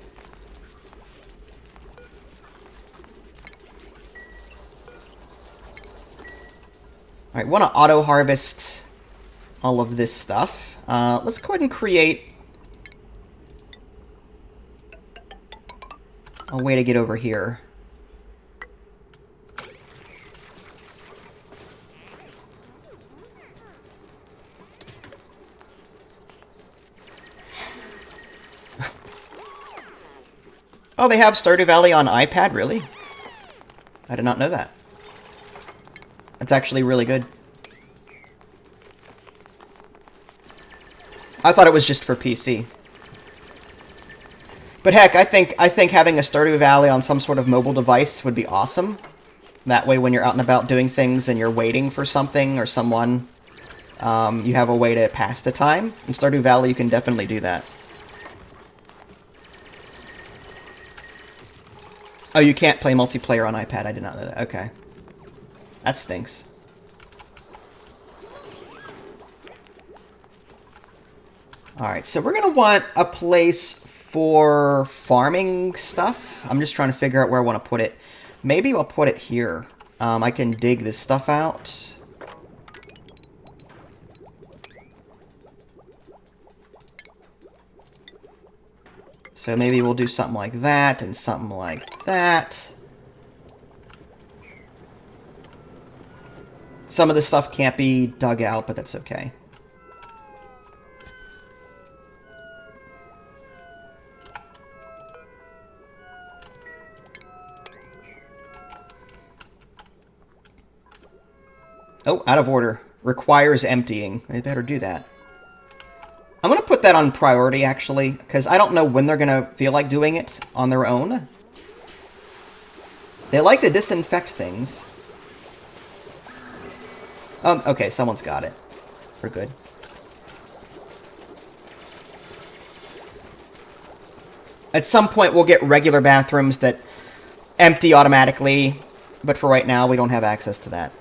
Alright, want to auto-harvest all of this stuff. Let's go ahead and create a way to get over here. Oh, they have Stardew Valley on iPad? Really? I did not know that. That's actually really good. I thought it was just for PC. But heck, I think having a Stardew Valley on some sort of mobile device would be awesome. That way when you're out and about doing things and you're waiting for something or someone, you have a way to pass the time. In Stardew Valley, you can definitely do that. Oh, you can't play multiplayer on iPad. I did not know that. Okay. That stinks. Alright, so we're going to want a place for farming stuff. I'm just trying to figure out where I want to put it. Maybe I'll put it here. I can dig this stuff out. So maybe we'll do something like that and something like that. Some of the stuff can't be dug out, but that's okay. Oh, out of order. Requires emptying. They better do that. I'm going to put that on priority, actually, because I don't know when they're going to feel like doing it on their own. They like to disinfect things. Oh, okay, someone's got it. We're good. At some point, we'll get regular bathrooms that empty automatically, but for right now, we don't have access to that.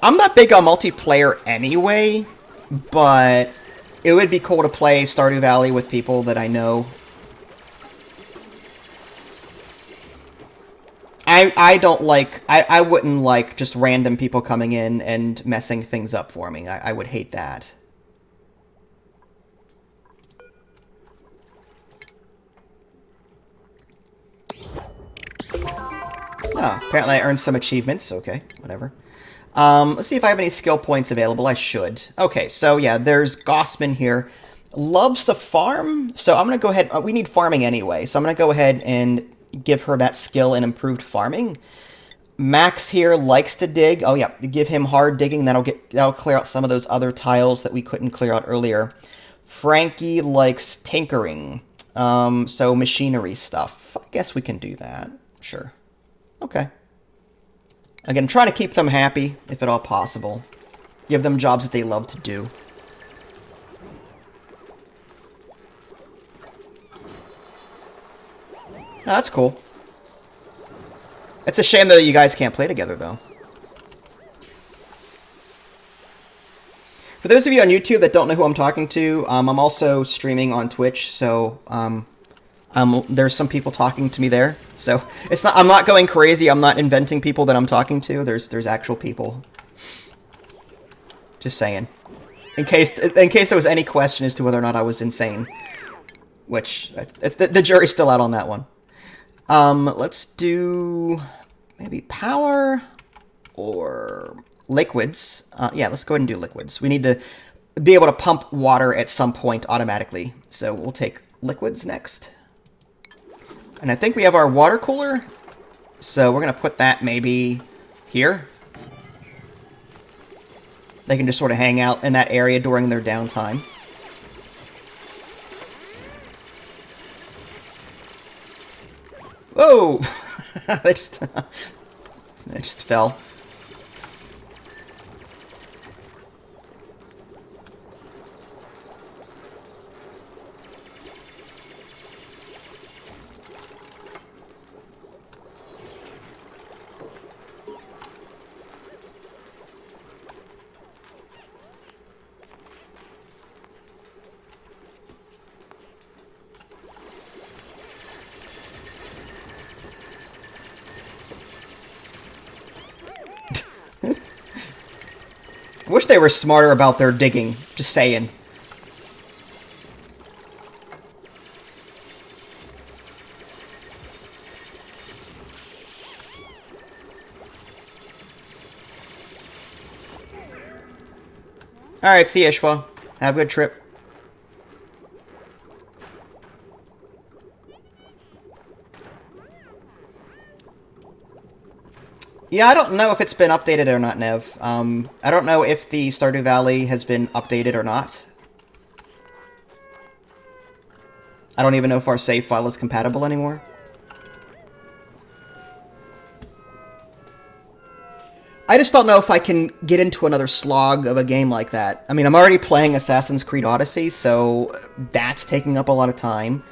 I'm not big on multiplayer anyway, but it would be cool to play Stardew Valley with people that I know. I don't like... I wouldn't like just random people coming in and messing things up for me. I would hate that. Oh, apparently I earned some achievements. Okay, whatever. Let's see if I have any skill points available. I should. Okay, so yeah, there's Gossman here. Loves to farm, so I'm going to go ahead... we need farming anyway, so I'm going to go ahead and give her that skill in improved farming. Max here likes to dig. Oh yeah, give him hard digging. That'll clear out some of those other tiles that we couldn't clear out earlier. Frankie likes tinkering. So machinery stuff. I guess we can do that. Sure. Okay. Again, trying to keep them happy, if at all possible. Give them jobs that they love to do. Oh, that's cool. It's a shame, though, that you guys can't play together, though. For those of you on YouTube that don't know who I'm talking to, I'm also streaming on Twitch, so there's some people talking to me there. So it's not... I'm not going crazy. I'm not inventing people that I'm talking to. There's actual people. Just saying. In case there was any question as to whether or not I was insane. Which, the jury's still out on that one. Let's do maybe power. or liquids. Yeah, let's go ahead and do liquids. We need to be able to pump water at some point automatically. So we'll take liquids next. And I think we have our water cooler. So we're going to put that maybe here. They can just sort of hang out in that area during their downtime. Whoa! they just fell. Wish they were smarter about their digging. Just saying. Alright, see you, Ishwa. Have a good trip. Yeah, I don't know if it's been updated or not, Nev. I don't know if the Stardew Valley has been updated or not. I don't even know if our save file is compatible anymore. I just don't know if I can get into another slog of a game like that. I mean, I'm already playing Assassin's Creed Odyssey, so that's taking up a lot of time.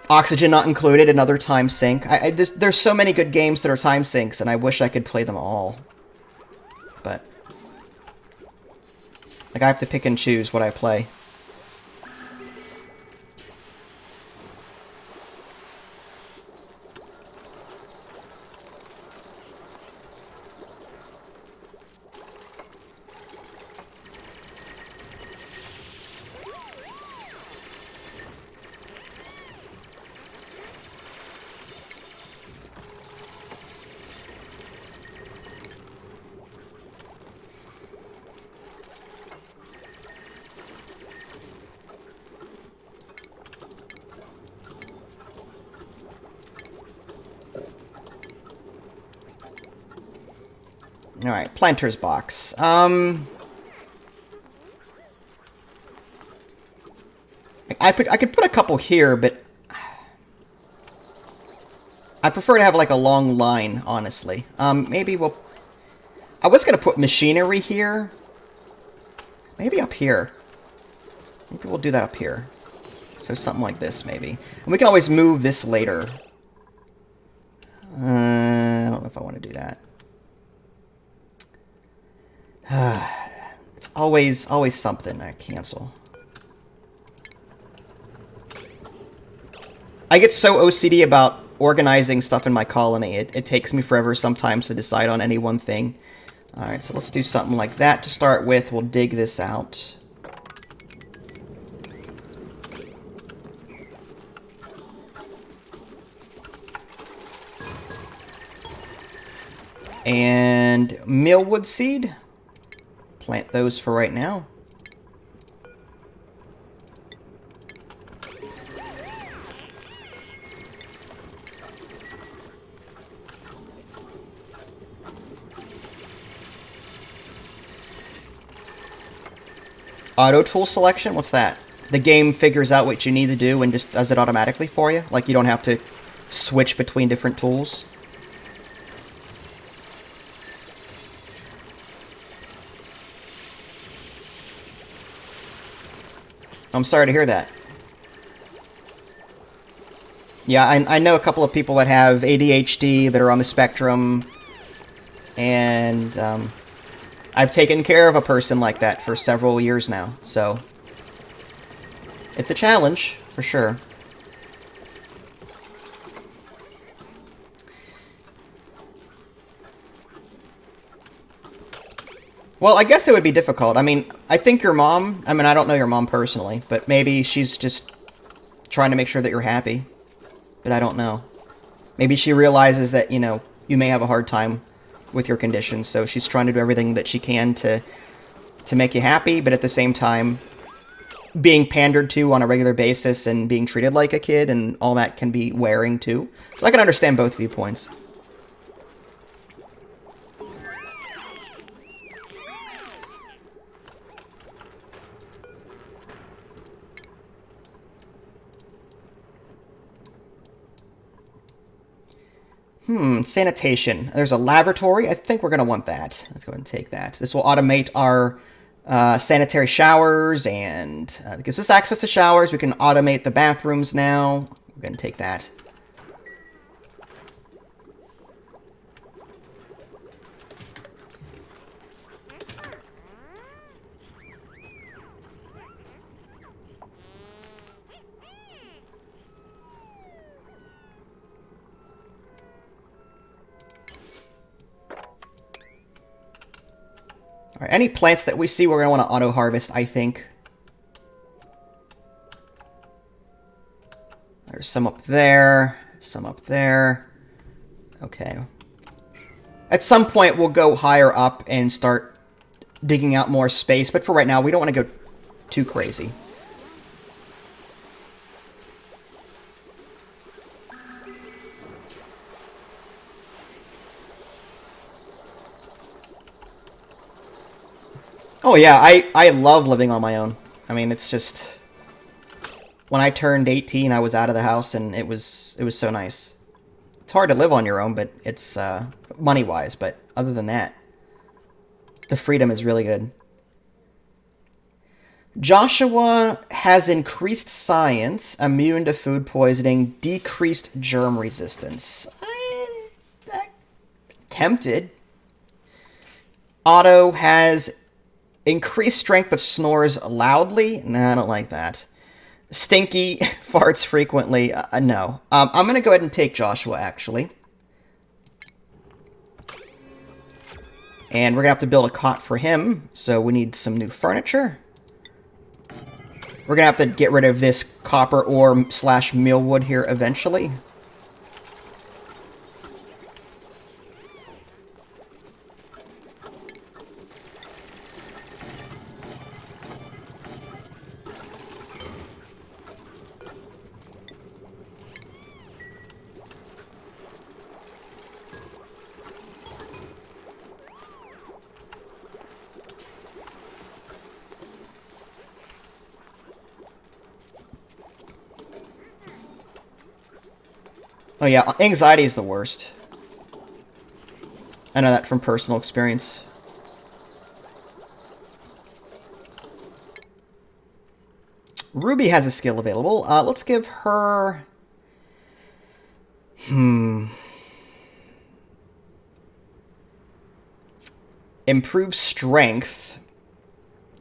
Oxygen not included, another time sink. There's so many good games that are time sinks, and I wish I could play them all. But like, I have to pick and choose what I play. Alright, planter's box. I could put a couple here, but I prefer to have like a long line, honestly. Maybe we'll... I was going to put machinery here. Maybe up here. Maybe we'll do that up here. So something like this, maybe. And we can always move this later. I don't know if I want to do that. It's always something. I cancel. I get so OCD about organizing stuff in my colony. It takes me forever sometimes to decide on any one thing. Alright, so let's do something like that to start with. We'll dig this out. And millwood seed. Plant those for right now. Auto tool selection? What's that? The game figures out what you need to do and just does it automatically for you? Like you don't have to switch between different tools? I'm sorry to hear that. Yeah, I know a couple of people that have ADHD that are on the spectrum, and I've taken care of a person like that for several years now, so it's a challenge, for sure. Well, I guess it would be difficult. I mean, I think your mom... I mean, I don't know your mom personally, but maybe she's just trying to make sure that you're happy. But I don't know. Maybe she realizes that, you know, you may have a hard time with your conditions, so she's trying to do everything that she can to make you happy, but at the same time being pandered to on a regular basis and being treated like a kid and all that can be wearing too. So I can understand both viewpoints. Sanitation. There's a lavatory. I think we're going to want that. Let's go ahead and take that. This will automate our sanitary showers, and it gives us access to showers. We can automate the bathrooms now. We're going to take that. All right, any plants that we see, we're going to want to auto-harvest, I think. There's some up there, some up there. Okay. At some point, we'll go higher up and start digging out more space, but for right now, we don't want to go too crazy. Oh yeah, I love living on my own. I mean, it's just... When I turned 18, I was out of the house, and it was so nice. It's hard to live on your own, but it's money-wise, but other than that, the freedom is really good. Joshua has increased science, immune to food poisoning, decreased germ resistance. I'm tempted. Otto has increased strength but snores loudly. Nah, I don't like that. Stinky farts frequently. No. I'm going to go ahead and take Joshua, actually. And we're going to have to build a cot for him, so we need some new furniture. We're going to have to get rid of this copper ore / mealwood here eventually. Oh yeah, anxiety is the worst. I know that from personal experience. Ruby has a skill available. Let's give her... Improve strength.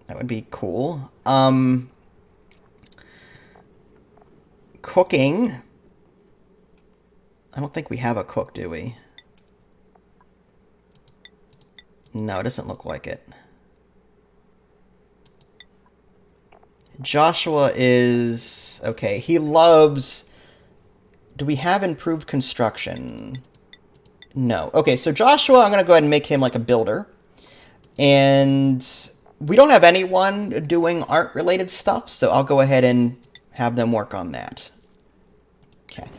That would be cool. Cooking. I don't think we have a cook, do we? No, it doesn't look like it. Joshua is... Okay, he loves... Do we have improved construction? No. Okay, so Joshua, I'm going to go ahead and make him like a builder. And we don't have anyone doing art-related stuff, so I'll go ahead and have them work on that. Okay.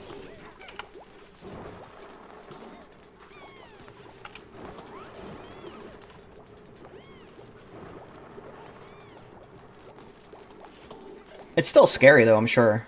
It's still scary, though, I'm sure.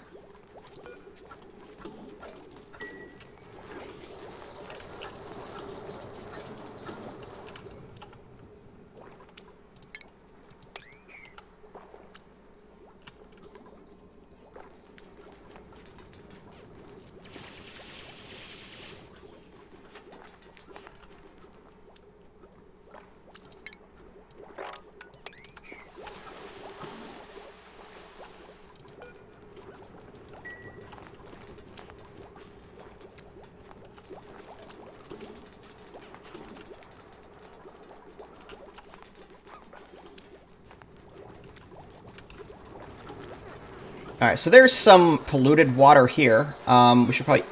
Alright, so there's some polluted water here. We should probably...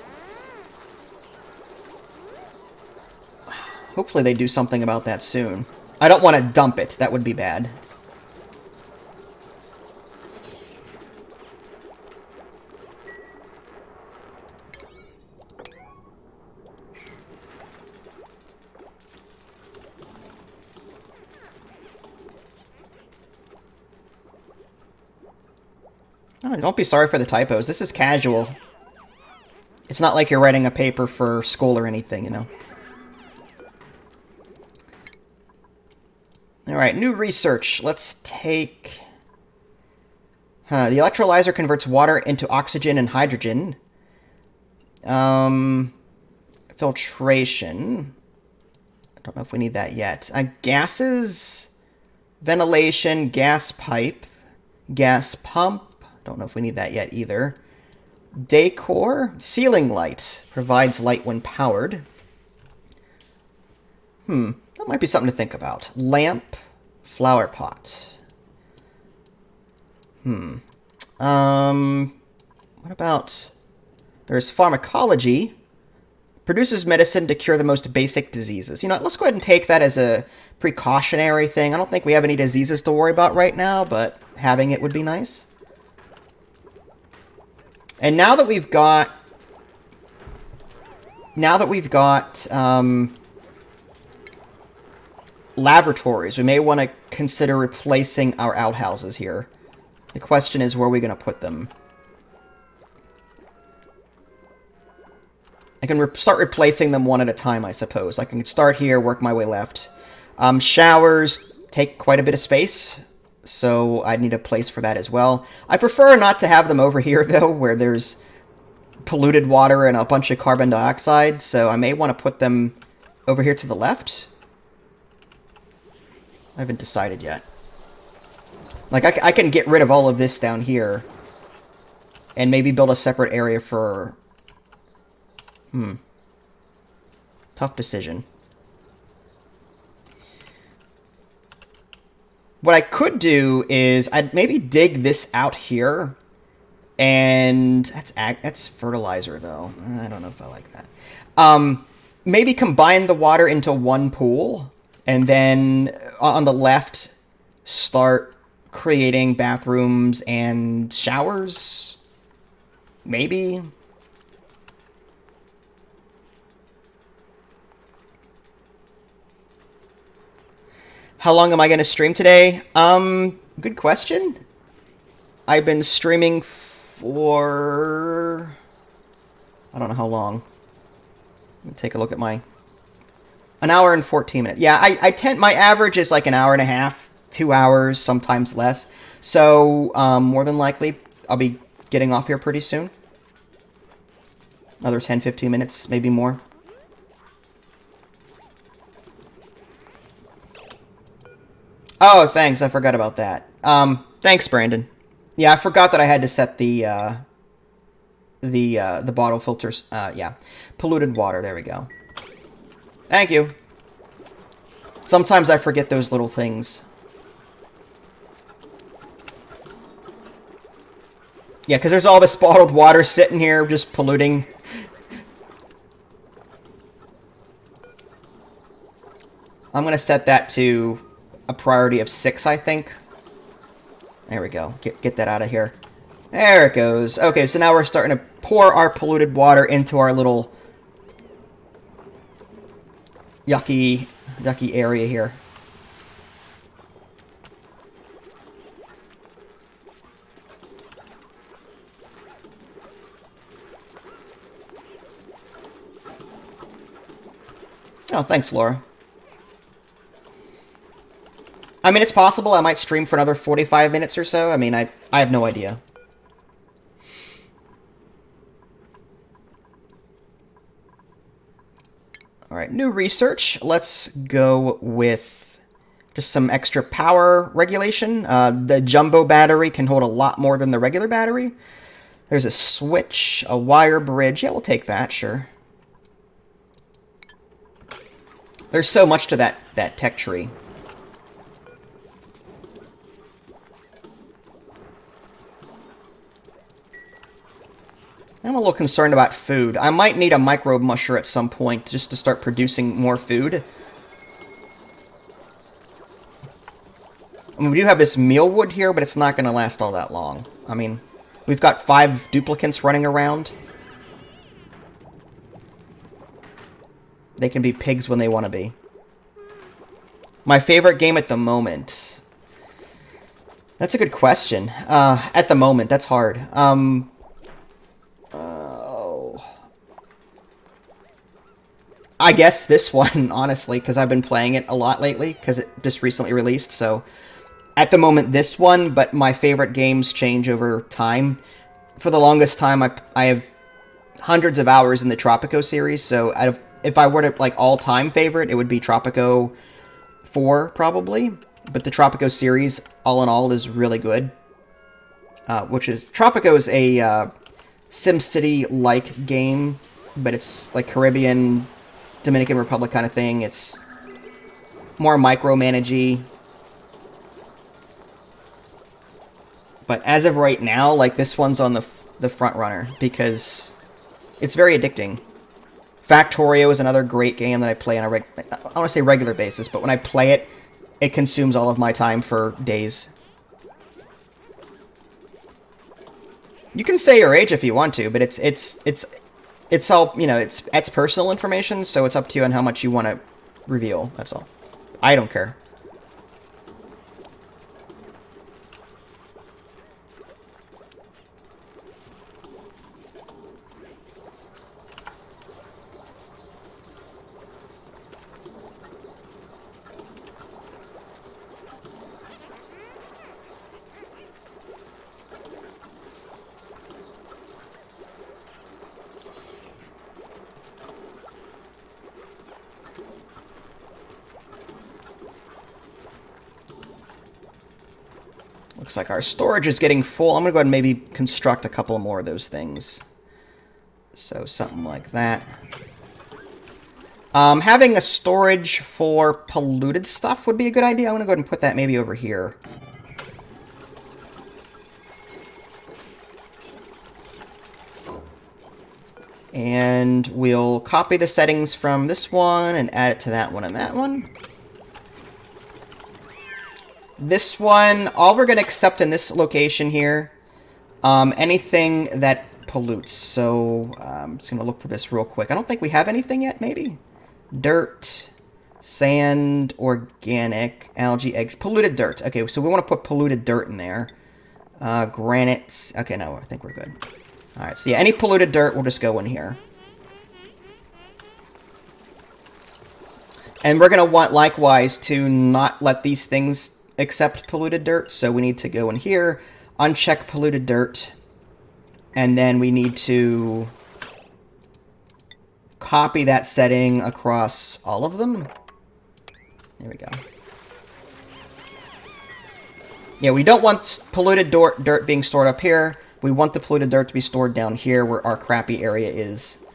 Hopefully they do something about that soon. I don't want to dump it. That would be bad. Oh, don't be sorry for the typos. This is casual. It's not like you're writing a paper for school or anything, you know. Alright, new research. Let's take... the electrolyzer converts water into oxygen and hydrogen. Filtration. I don't know if we need that yet. Gases, ventilation, gas pipe, gas pump. Don't know if we need that yet either. Decor, ceiling light. Provides light when powered. That might be something to think about. Lamp, flower pot. What about... There's pharmacology. Produces medicine to cure the most basic diseases. You know, let's go ahead and take that as a precautionary thing. I don't think we have any diseases to worry about right now, but having it would be nice. And now that we've got... laboratories, we may want to consider replacing our outhouses here. The question is, where are we going to put them? I can start replacing them one at a time, I suppose. I can start here, work my way left. Showers take quite a bit of space, so I need a place for that as well. I prefer not to have them over here, though, where there's polluted water and a bunch of carbon dioxide, so I may want to put them over here to the left. I haven't decided yet. Like, I can get rid of all of this down here, and maybe build a separate area for... Tough decision. What I could do is I'd maybe dig this out here, and that's fertilizer though. I don't know if I like that. Maybe combine the water into one pool, and then on the left start creating bathrooms and showers. Maybe. How long am I going to stream today? Good question. I've been streaming for... I don't know how long. Let me take a look at my... An hour and 14 minutes. Yeah, I tend... My average is like an hour and a half, 2 hours, sometimes less. So, more than likely, I'll be getting off here pretty soon. Another 10, 15 minutes, maybe more. Oh, thanks. I forgot about that. Thanks, Brandon. Yeah, I forgot that I had to set the bottle filters. Yeah, polluted water. There we go. Thank you. Sometimes I forget those little things. Yeah, because there's all this bottled water sitting here just polluting. I'm going to set that to a priority of 6, I think. There we go. Get that out of here. There it goes. Okay, so now we're starting to pour our polluted water into our little yucky area here. Oh, thanks, Laura. I mean, it's possible I might stream for another 45 minutes or so. I mean, I have no idea. Alright, new research. Let's go with just some extra power regulation. The jumbo battery can hold a lot more than the regular battery. There's a switch, a wire bridge. Yeah, we'll take that, sure. There's so much to that tech tree. I'm a little concerned about food. I might need a micro musher at some point just to start producing more food. I mean, we do have this mealwood here, but it's not going to last all that long. I mean, we've got 5 duplicants running around. They can be pigs when they want to be. My favorite game at the moment. That's a good question. At the moment, that's hard. I guess this one, honestly, because I've been playing it a lot lately, because it just recently released, so... At the moment, this one, but my favorite games change over time. For the longest time, I have hundreds of hours in the Tropico series, so if I were to, like, all-time favorite, it would be Tropico 4, probably. But the Tropico series, all in all, is really good. Tropico is a SimCity-like game, but it's, like, Caribbean, Dominican Republic kind of thing. It's more micromanagey. But as of right now, like, this one's on the front runner, because it's very addicting. Factorio is another great game that I play on I don't want to say regular basis, but when I play it, it consumes all of my time for days. You can say your age if you want to, but it's all, you know, it's personal information, so it's up to you on how much you want to reveal, that's all. I don't care. Looks like our storage is getting full. I'm going to go ahead and maybe construct a couple more of those things. So something like that. Having a storage for polluted stuff would be a good idea. I'm going to go ahead and put that maybe over here. And we'll copy the settings from this one and add it to that one and that one. This one, all we're going to accept in this location here, anything that pollutes. So, I'm just going to look for this real quick. I don't think we have anything yet, maybe? Dirt, sand, organic, algae, eggs, polluted dirt. Okay, so we want to put polluted dirt in there. Granite. Okay, no, I think we're good. Alright, so yeah, any polluted dirt will just go in here. And we're going to want, likewise, to not let these things accept polluted dirt, so we need to go in here, uncheck polluted dirt, and then we need to copy that setting across all of them. There we go. Yeah, we don't want polluted dirt being stored up here. We want the polluted dirt to be stored down here where our crappy area is.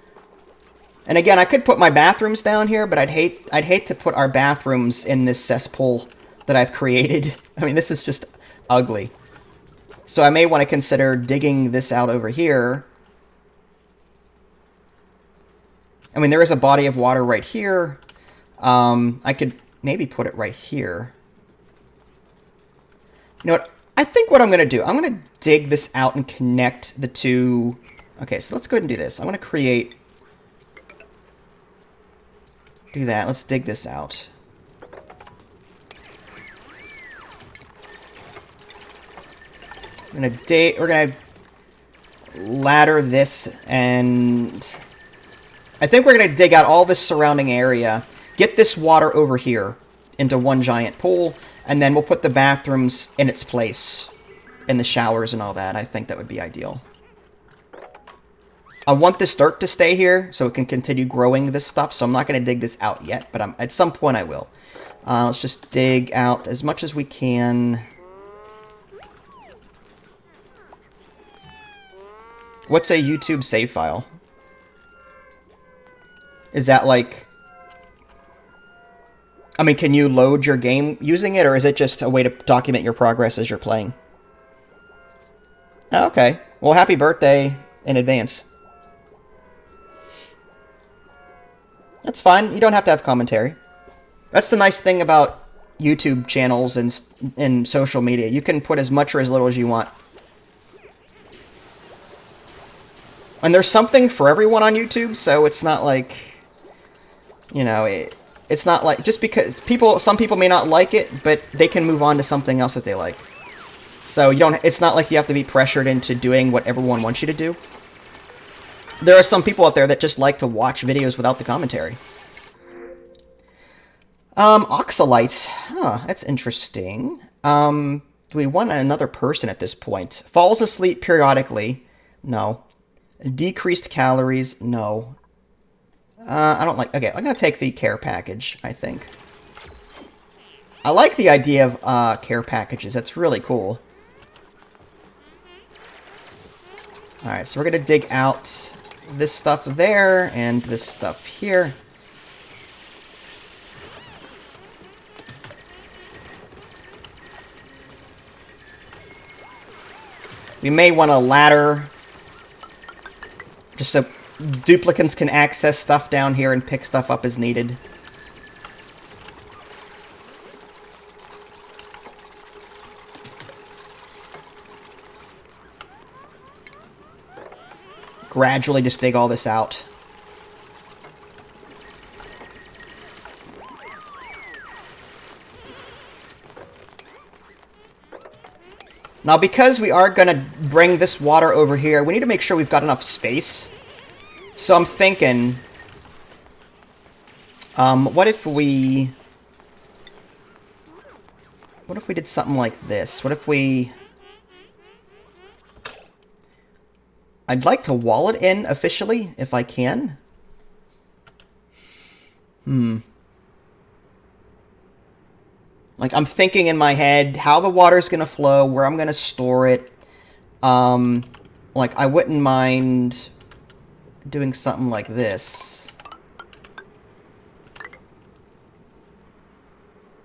And again, I could put my bathrooms down here, but I'd hate to put our bathrooms in this cesspool that I've created. I mean, this is just ugly. So I may want to consider digging this out over here. I mean, there is a body of water right here. I could maybe put it right here. You know what? I think what I'm going to do, I'm going to dig this out and connect the two. Okay, so let's go ahead and do this. I'm going to create... Do that. Let's dig this out. We're gonna ladder this, and I think we're gonna dig out all this surrounding area, get this water over here into one giant pool, and then we'll put the bathrooms in its place, and the showers and all that. I think that would be ideal. I want this dirt to stay here so it can continue growing this stuff, so I'm not gonna dig this out yet, but at some point I will. Let's just dig out as much as we can. What's a YouTube save file? Is that like... I mean, can you load your game using it, or is it just a way to document your progress as you're playing? Oh, okay. Well, happy birthday in advance. That's fine. You don't have to have commentary. That's the nice thing about YouTube channels and social media. You can put as much or as little as you want. And there's something for everyone on YouTube, so it's not like, you know, it's not like just because some people may not like it, but they can move on to something else that they like. So you don't. It's not like you have to be pressured into doing what everyone wants you to do. There are some people out there that just like to watch videos without the commentary. Oxalite. Huh, that's interesting. Do we want another person at this point? Falls asleep periodically. No. Decreased calories. No. I don't like... Okay, I'm going to take the care package, I think. I like the idea of care packages. That's really cool. Alright, so we're going to dig out this stuff there and this stuff here. We may want a ladder, just so duplicants can access stuff down here and pick stuff up as needed. Gradually just dig all this out. Now, because we are going to bring this water over here, we need to make sure we've got enough space. So I'm thinking, what if we did something like this? What if we... I'd like to wall it in officially, if I can. Like, I'm thinking in my head how the water's going to flow, where I'm going to store it. Like, I wouldn't mind doing something like this.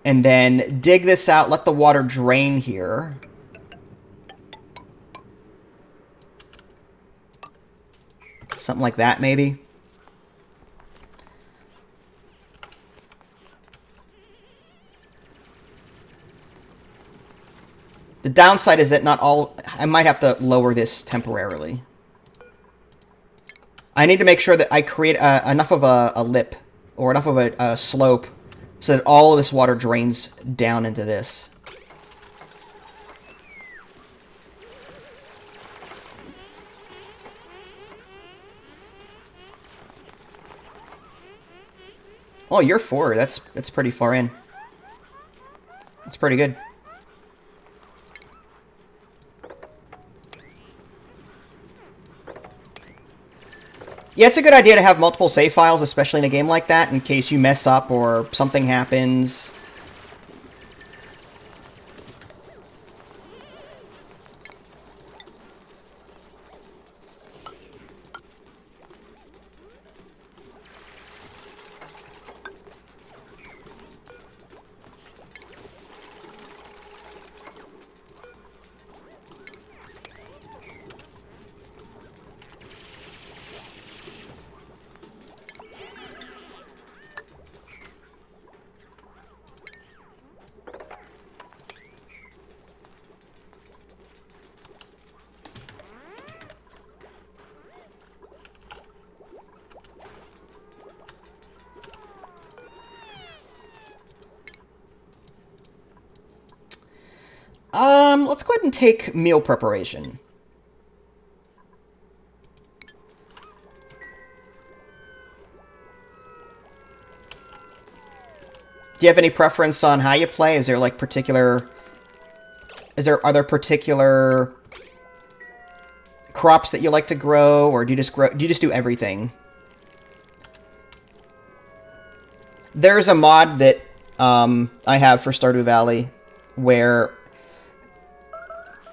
And then dig this out, let the water drain here. Something like that, maybe. The downside is that not all... I might have to lower this temporarily. I need to make sure that I create enough of a lip, or enough of a slope, so that all of this water drains down into this. Oh, you're 4. That's pretty far in. That's pretty good. Yeah, it's a good idea to have multiple save files, especially in a game like that, in case you mess up or something happens. Let's go ahead and take meal preparation. Do you have any preference on how you play? Is there like particular... Are there particular crops that you like to grow, or do you just do everything? There's a mod that I have for Stardew Valley where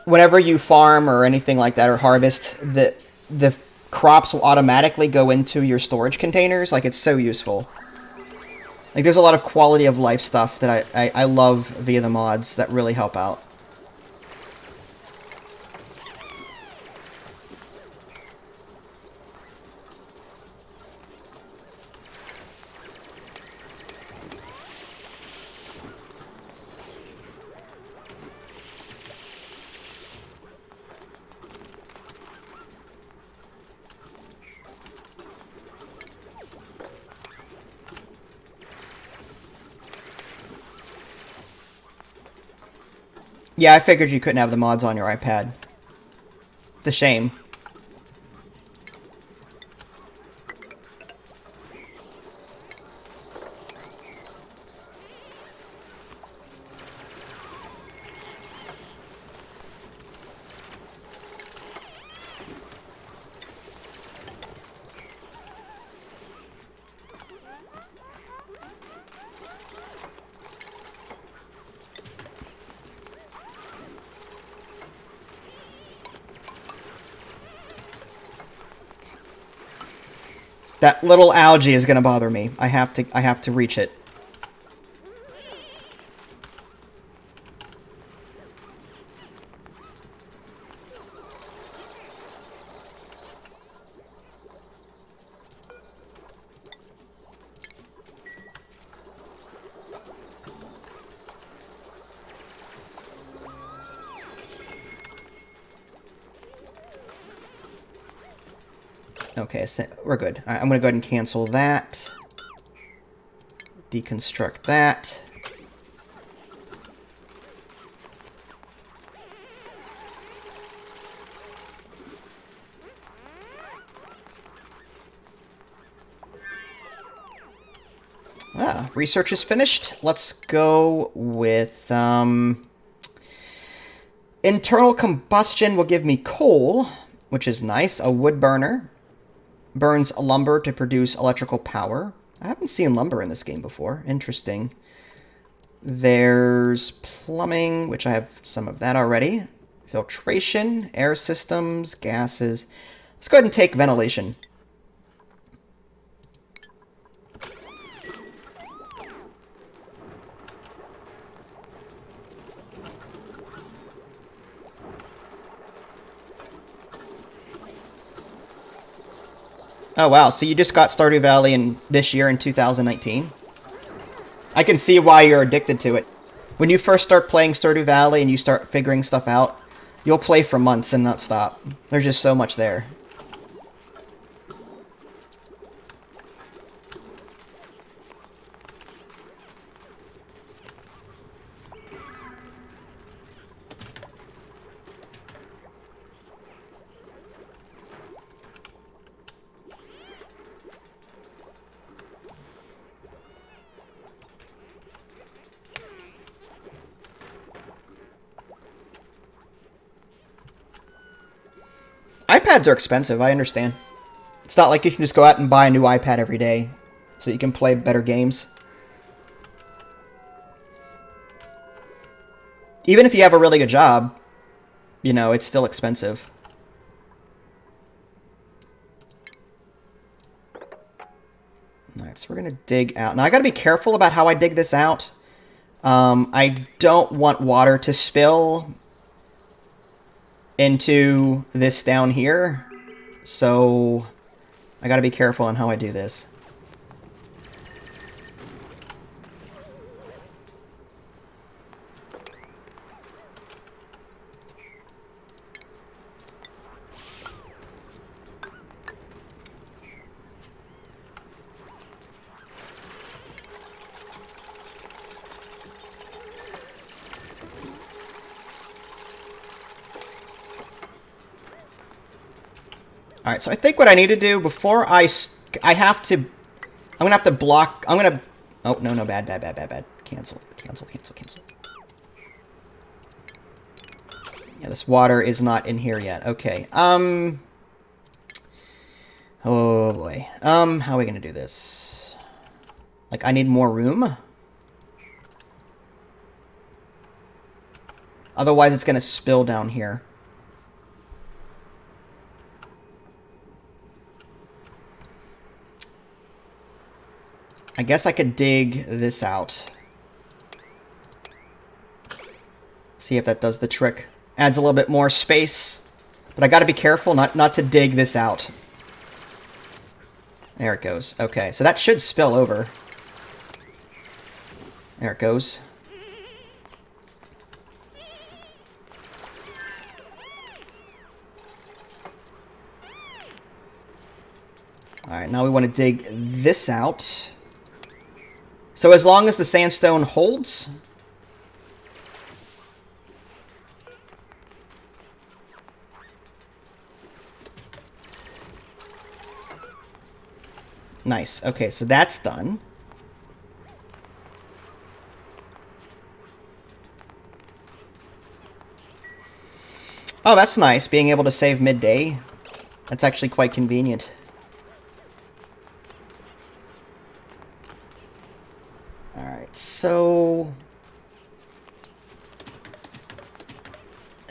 whenever you farm or anything like that, or harvest, the crops will automatically go into your storage containers. Like, it's so useful. Like, there's a lot of quality of life stuff that I love via the mods that really help out. Yeah, I figured you couldn't have the mods on your iPad. It's a shame. That little algae is gonna bother me. I have to reach it. Okay, so we're good. I'm going to go ahead and cancel that. Deconstruct that. Research is finished. Let's go with... internal combustion will give me coal, which is nice. A wood burner. Burns lumber to produce electrical power. I haven't seen lumber in this game before. Interesting. There's plumbing, which I have some of that already. Filtration, air systems, gases. Let's go ahead and take ventilation. Oh, wow. So you just got Stardew Valley in this year in 2019? I can see why you're addicted to it. When you first start playing Stardew Valley and you start figuring stuff out, you'll play for months and not stop. There's just so much there. iPads are expensive, I understand. It's not like you can just go out and buy a new iPad every day so you can play better games. Even if you have a really good job, you know, it's still expensive. Alright, so we're going to dig out. Now, I got to be careful about how I dig this out. I don't want water to spill into this down here, so I gotta be careful on how I do this. Alright, so I think what I need to do before I'm gonna have to block, oh, no, bad. Cancel. Yeah, this water is not in here yet. Okay, oh boy. How are we gonna do this? Like, I need more room? Otherwise, it's gonna spill down here. I guess I could dig this out. See if that does the trick. Adds a little bit more space. But I gotta be careful not to dig this out. There it goes. Okay, so that should spill over. There it goes. Alright, now we want to dig this out. So as long as the sandstone holds, Nice. Okay, so that's done. Oh, that's nice, being able to save midday. That's actually quite convenient. Alright, so...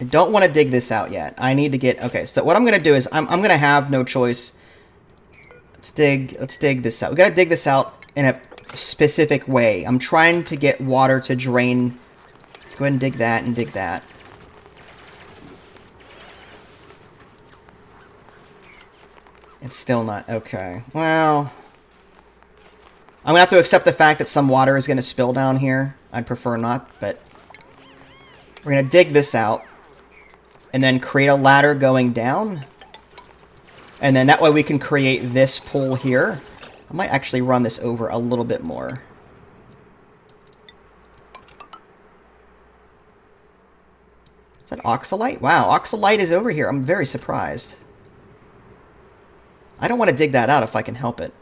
I don't want to dig this out yet. I need to get... Okay, so what I'm going to do is I'm going to have no choice. Let's dig this out. We got to dig this out in a specific way. I'm trying to get water to drain. Let's go ahead and dig that and dig that. It's still not... Okay. Well... I'm going to have to accept the fact that some water is going to spill down here. I'd prefer not, but... We're going to dig this out. And then create a ladder going down. And then that way we can create this pool here. I might actually run this over a little bit more. Is that oxalite? Wow, oxalite is over here. I'm very surprised. I don't want to dig that out if I can help it.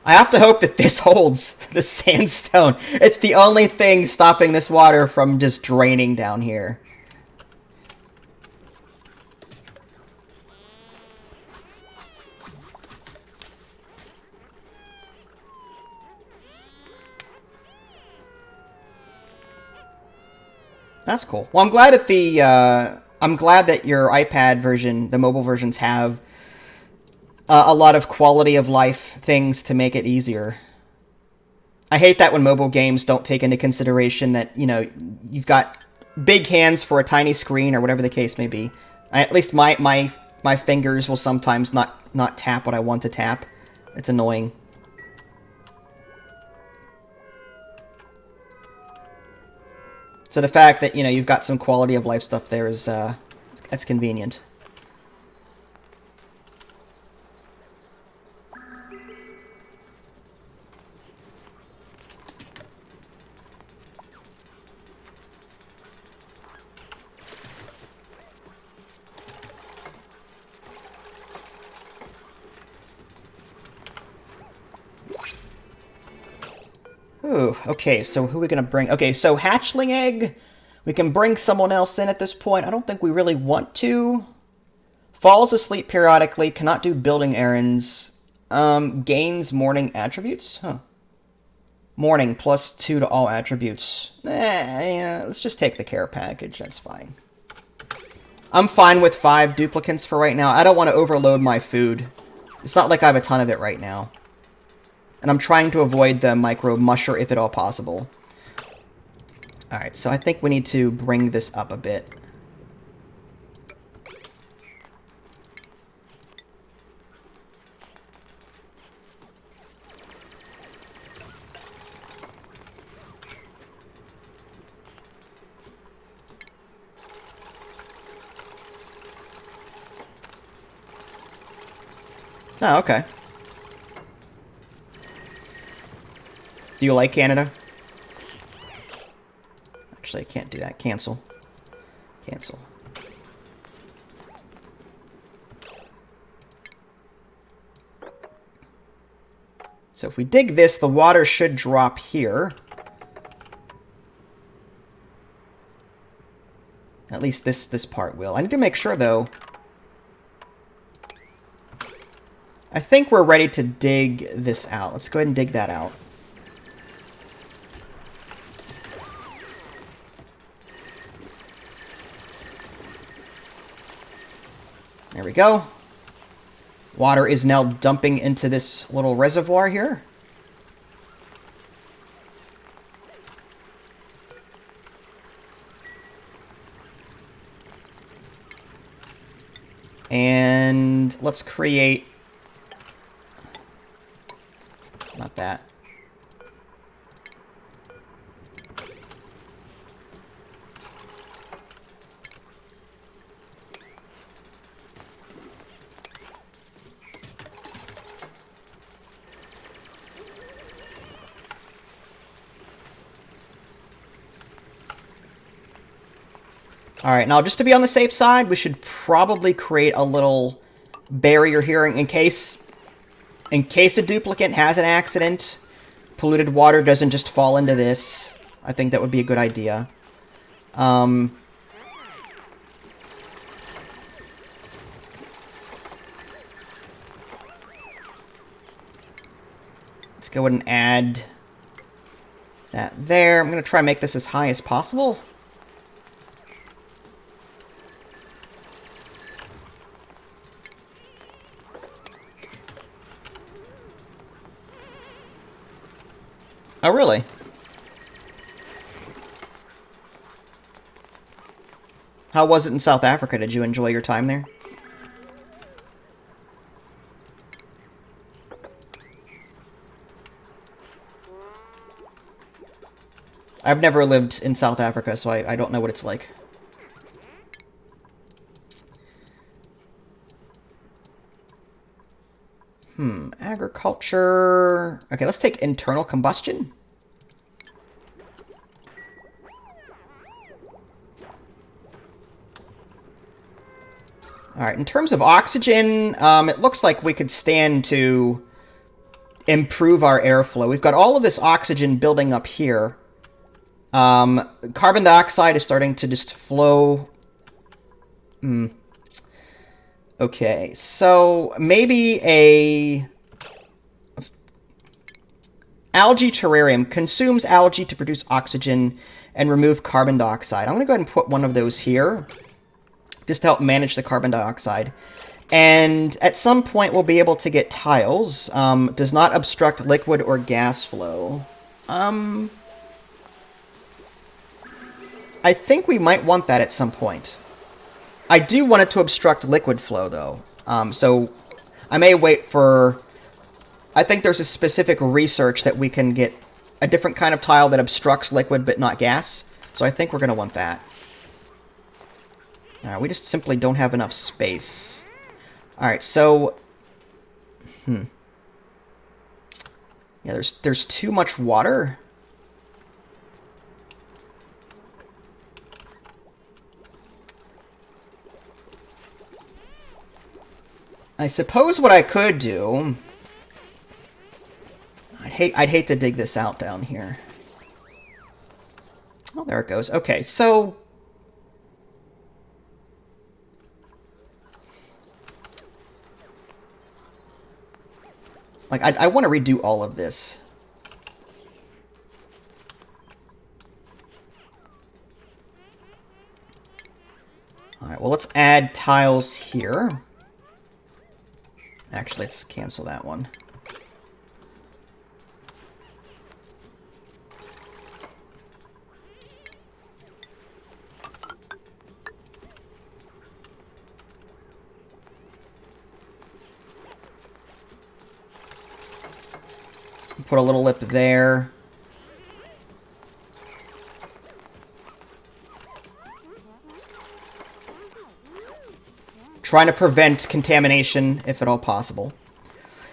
I have to hope that this holds the sandstone. It's the only thing stopping this water from just draining down here. That's cool. Well, I'm glad that I'm glad that your iPad version, the mobile versions, have a lot of quality of life things to make it easier. I hate that when mobile games don't take into consideration that, you know, you've got big hands for a tiny screen or whatever the case may be. At least my fingers will sometimes not tap what I want to tap. It's annoying. So the fact that, you know, you've got some quality of life stuff there is that's convenient. Ooh, okay, so who are we going to bring? Okay, so hatchling egg. We can bring someone else in at this point. I don't think we really want to. Falls asleep periodically. Cannot do building errands. Gains morning attributes? Huh. Morning, +2 to all attributes. Yeah, let's just take the care package. That's fine. I'm fine with 5 duplicants for right now. I don't want to overload my food. It's not like I have a ton of it right now. And I'm trying to avoid the micro musher if at all possible. Alright, so I think we need to bring this up a bit. Oh, okay. Do you like Canada? Actually, I can't do that. Cancel. Cancel. So if we dig this, the water should drop here. At least this part will. I need to make sure, though. I think we're ready to dig this out. Let's go ahead and dig that out. There we go. Water is now dumping into this little reservoir here. And let's create... Not that. Alright, now just to be on the safe side, we should probably create a little barrier here in case a duplicate has an accident. Polluted water doesn't just fall into this. I think that would be a good idea. Let's go ahead and add that there. I'm going to try and make this as high as possible. Oh, really? How was it in South Africa? Did you enjoy your time there? I've never lived in South Africa, so I don't know what it's like. Agriculture... Okay, let's take internal combustion. Alright, in terms of oxygen, it looks like we could stand to improve our airflow. We've got all of this oxygen building up here. Carbon dioxide is starting to just flow. Okay, so maybe a algae terrarium consumes algae to produce oxygen and remove carbon dioxide. I'm going to go ahead and put one of those here, just to help manage the carbon dioxide. And at some point, we'll be able to get tiles. Does not obstruct liquid or gas flow. I think we might want that at some point. I do want it to obstruct liquid flow, though. So I may wait for... I think there's a specific research that we can get a different kind of tile that obstructs liquid but not gas. So I think we're going to want that. We just simply don't have enough space. Alright, so... Yeah, there's too much water. I suppose what I could do... I'd hate to dig this out down here. Oh, there it goes. Okay, so... Like, I want to redo all of this. Alright, well, let's add tiles here. Actually, let's cancel that one. Put a little lip there. Trying to prevent contamination, if at all possible.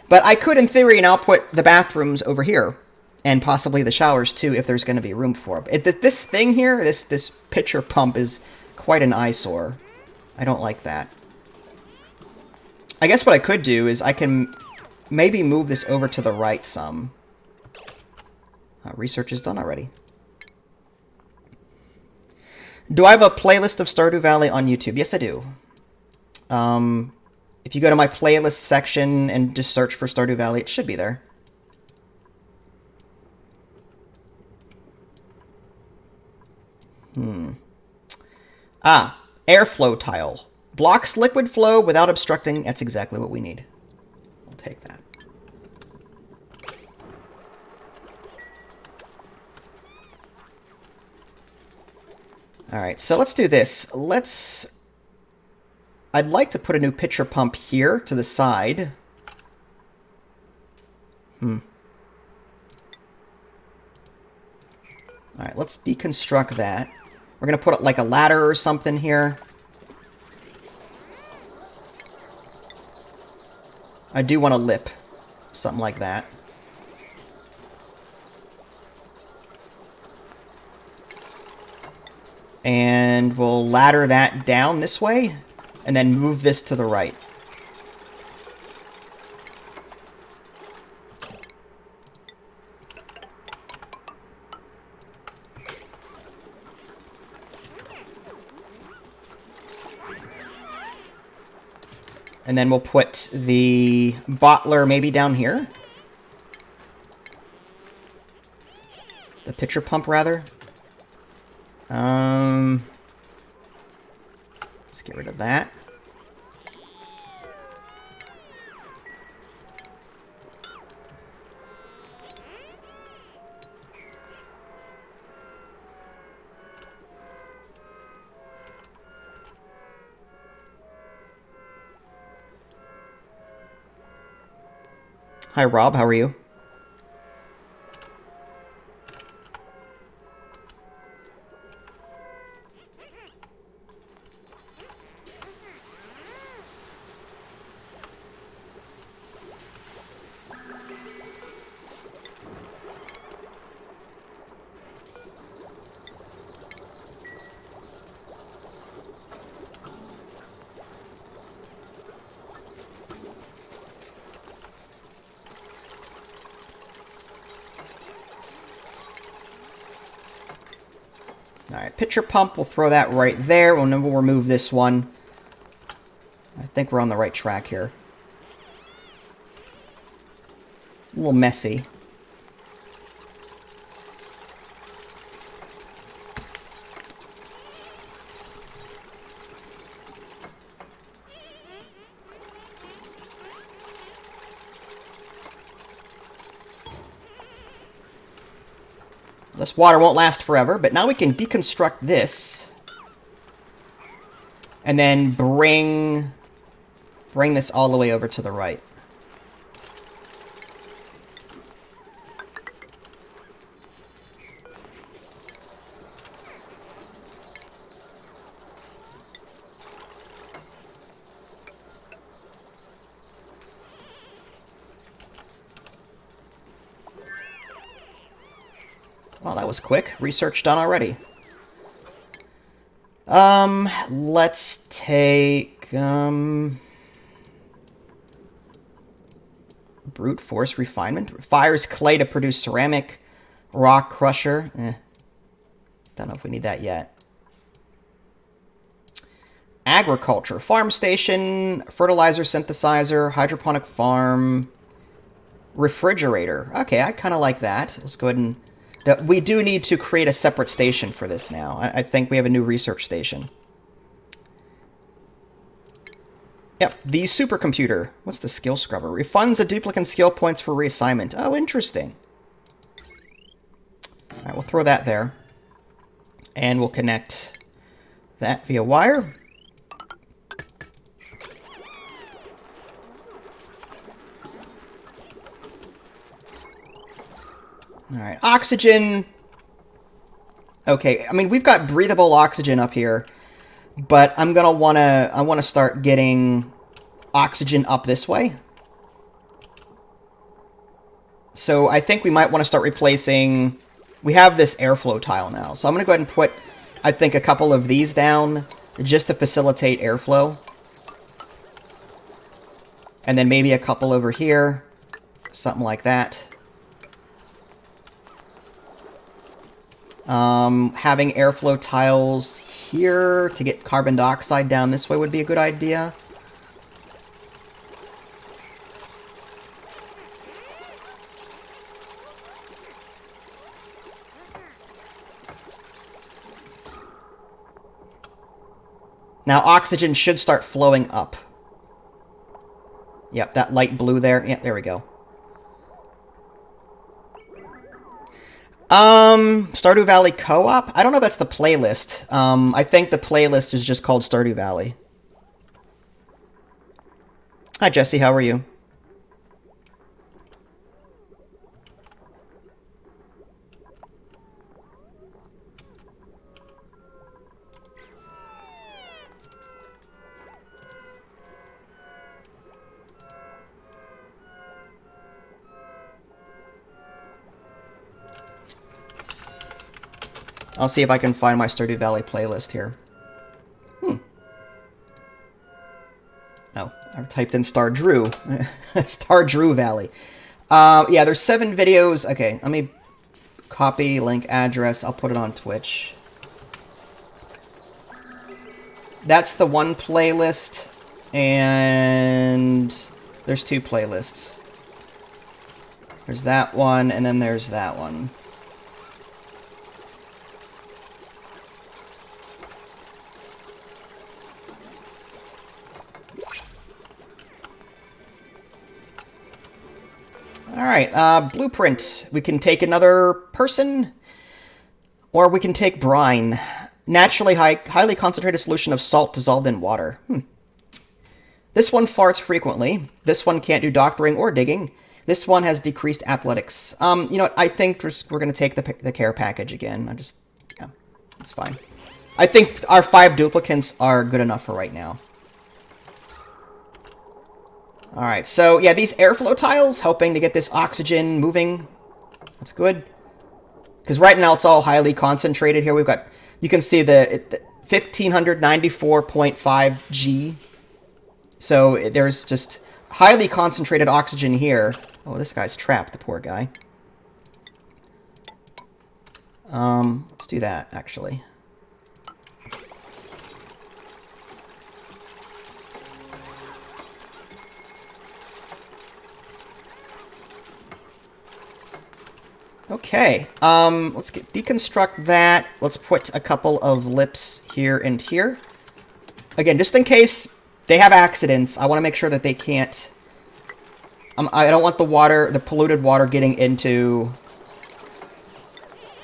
But I could, in theory, now put the bathrooms over here. And possibly the showers, too, if there's going to be room for it. This thing here, this pitcher pump, is quite an eyesore. I don't like that. I guess what I could do is I can maybe move this over to the right some. Research is done already. Do I have a playlist of Stardew Valley on YouTube? Yes, I do. If you go to my playlist section and just search for Stardew Valley, it should be there. Airflow tile. Blocks liquid flow without obstructing. That's exactly what we need. We'll take that. Alright, so let's do this. I'd like to put a new pitcher pump here to the side. Alright, let's deconstruct that. We're going to put like a ladder or something here. I do want a lip. Something like that. And we'll ladder that down this way, and then move this to the right. And then we'll put the bottler maybe down here. The pitcher pump, rather. Let's get rid of that. Hi, Rob. How are you? Alright, pitcher pump, we'll throw that right there. We'll remove this one. I think we're on the right track here. A little messy. This water won't last forever, but now we can deconstruct this. And then bring this all the way over to the right. Well, that was quick. Research done already. Let's take, brute force refinement. Fires clay to produce ceramic. Rock crusher. Don't know if we need that yet. Agriculture. Farm station. Fertilizer synthesizer. Hydroponic farm. Refrigerator. Okay, I kind of like that. Let's go ahead and... We do need to create a separate station for this now. I think we have a new research station. Yep, the supercomputer. What's the skill scrubber? Refunds a duplicate skill points for reassignment. Oh, interesting. Alright, we'll throw that there. And we'll connect that via wire. Alright, oxygen. Okay, I mean, we've got breathable oxygen up here, but I wanna start getting oxygen up this way. So I think we might want to start replacing... We have this airflow tile now, so I'm gonna go ahead and put, I think, a couple of these down just to facilitate airflow. And then maybe a couple over here, something like that. Having airflow tiles here to get carbon dioxide down this way would be a good idea. Now oxygen should start flowing up. Yep, that light blue there. Yep, there we go. Stardew Valley Co-op? I don't know if that's the playlist. I think the playlist is just called Stardew Valley. Hi, Jesse. How are you? I'll see if I can find my Stardew Valley playlist here. Oh, I typed in Stardew. Stardew Valley. Yeah, there's 7 videos. Okay, let me copy link address. I'll put it on Twitch. That's the one playlist, and there's 2 playlists. There's that one, and then there's that one. Alright, blueprint. We can take another person, or we can take brine. Naturally highly concentrated solution of salt dissolved in water. This one farts frequently. This one can't do doctoring or digging. This one has decreased athletics. You know what? I think we're going to take the care package again. Yeah, it's fine. I think our 5 duplicants are good enough for right now. Alright, so yeah, these airflow tiles helping to get this oxygen moving. That's good. Because right now it's all highly concentrated here. We've got, you can see the 1594.5 G. So there's just highly concentrated oxygen here. Oh, this guy's trapped, the poor guy. Let's do that, actually. Okay, let's deconstruct that. Let's put a couple of lips here and here. Again, just in case they have accidents, I want to make sure that they can't... I don't want the polluted water getting into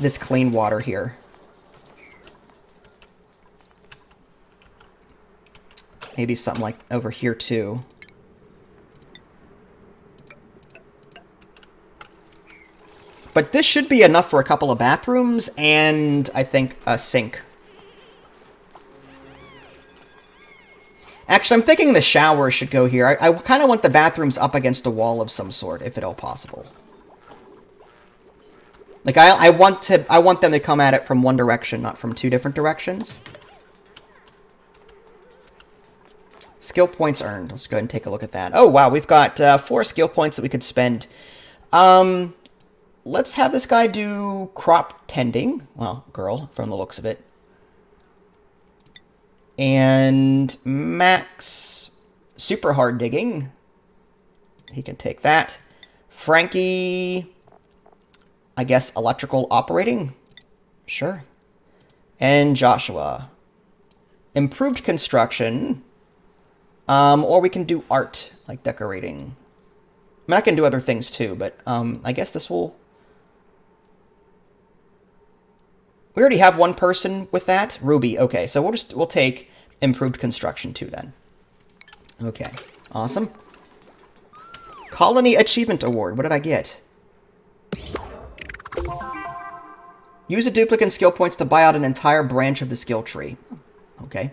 this clean water here. Maybe something like over here, too. But this should be enough for a couple of bathrooms and, I think, a sink. Actually, I'm thinking the shower should go here. I kind of want the bathrooms up against a wall of some sort, if at all possible. Like, I want them to come at it from one direction, not from 2 different directions. Skill points earned. Let's go ahead and take a look at that. Oh, wow, we've got 4 skill points that we could spend. Let's have this guy do crop tending. Well, girl, from the looks of it. And Max, super hard digging. He can take that. Frankie, I guess electrical operating. Sure. And Joshua, improved construction. Or we can do art, like decorating. I mean, I can do other things too, but I guess this will... We already have one person with that. Ruby. Okay, so we'll take improved construction too then. Okay, awesome. Colony Achievement Award. What did I get? Use a duplicate skill points to buy out an entire branch of the skill tree. Okay.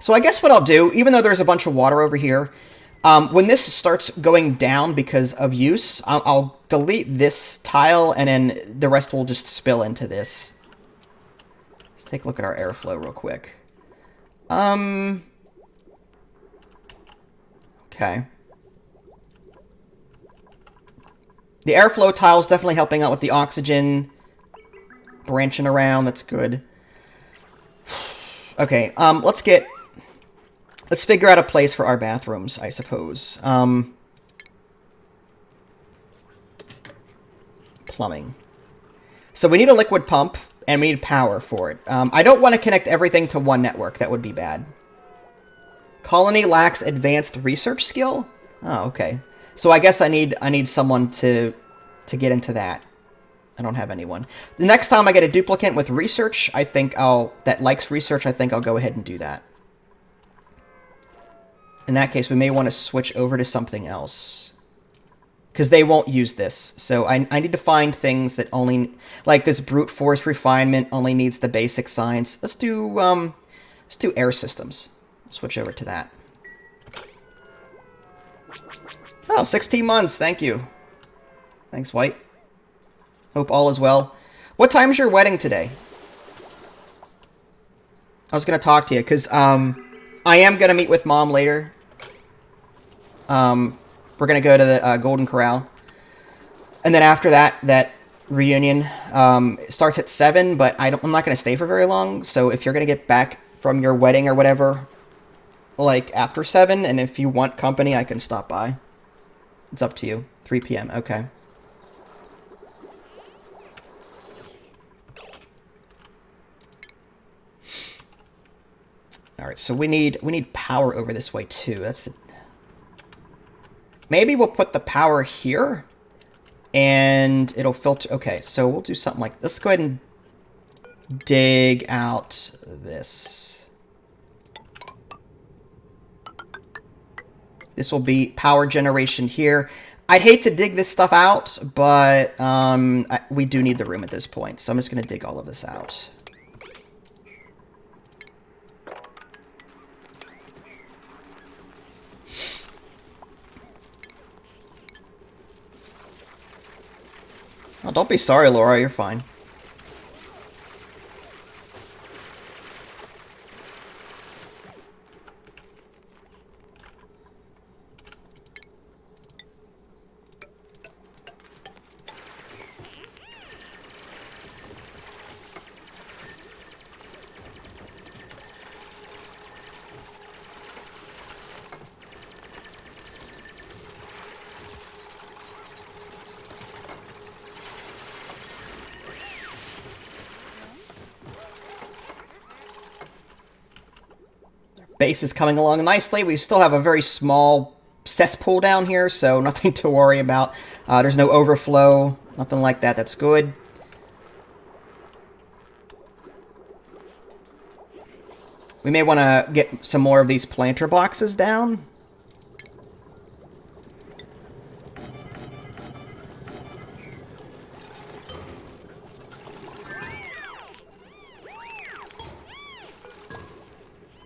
So I guess what I'll do, even though there's a bunch of water over here, when this starts going down because of use, I'll delete this tile, and then the rest will just spill into this. Let's take a look at our airflow real quick. Okay. The airflow tile is definitely helping out with the oxygen branching around. That's good. Okay, let's figure out a place for our bathrooms, I suppose. Plumbing. So we need a liquid pump, and we need power for it. I don't want to connect everything to one network. That would be bad. Colony lacks advanced research skill? Oh, okay. So I guess I need someone to get into that. I don't have anyone. The next time I get a duplicate with research, that likes research, I think I'll go ahead and do that. In that case, we may want to switch over to something else. because they won't use this. So I need to find things that only, like this brute force refinement only needs the basic science. Let's do air systems. Switch over to that. Oh, 16 months. Thank you. Thanks, White. Hope all is well. What time is your wedding today? I was going to talk to you because I am going to meet with Mom later. We're going to go to the Golden Corral. And then after that reunion starts at 7, but I'm not going to stay for very long. So if you're going to get back from your wedding or whatever, like after 7, and if you want company, I can stop by. It's up to you. 3 p.m. Okay. All right, so we need power over this way too. That's the. Maybe we'll put the power here, and it'll filter. Okay, so we'll do something like. Let's go ahead and dig out this. This will be power generation here. I'd hate to dig this stuff out, but we do need the room at this point, so I'm just going to dig all of this out. Oh, don't be sorry, Laura. You're fine. Base is coming along nicely. We still have a very small cesspool down here, so nothing to worry about. There's no overflow, nothing like that. That's good. We may want to get some more of these planter boxes down.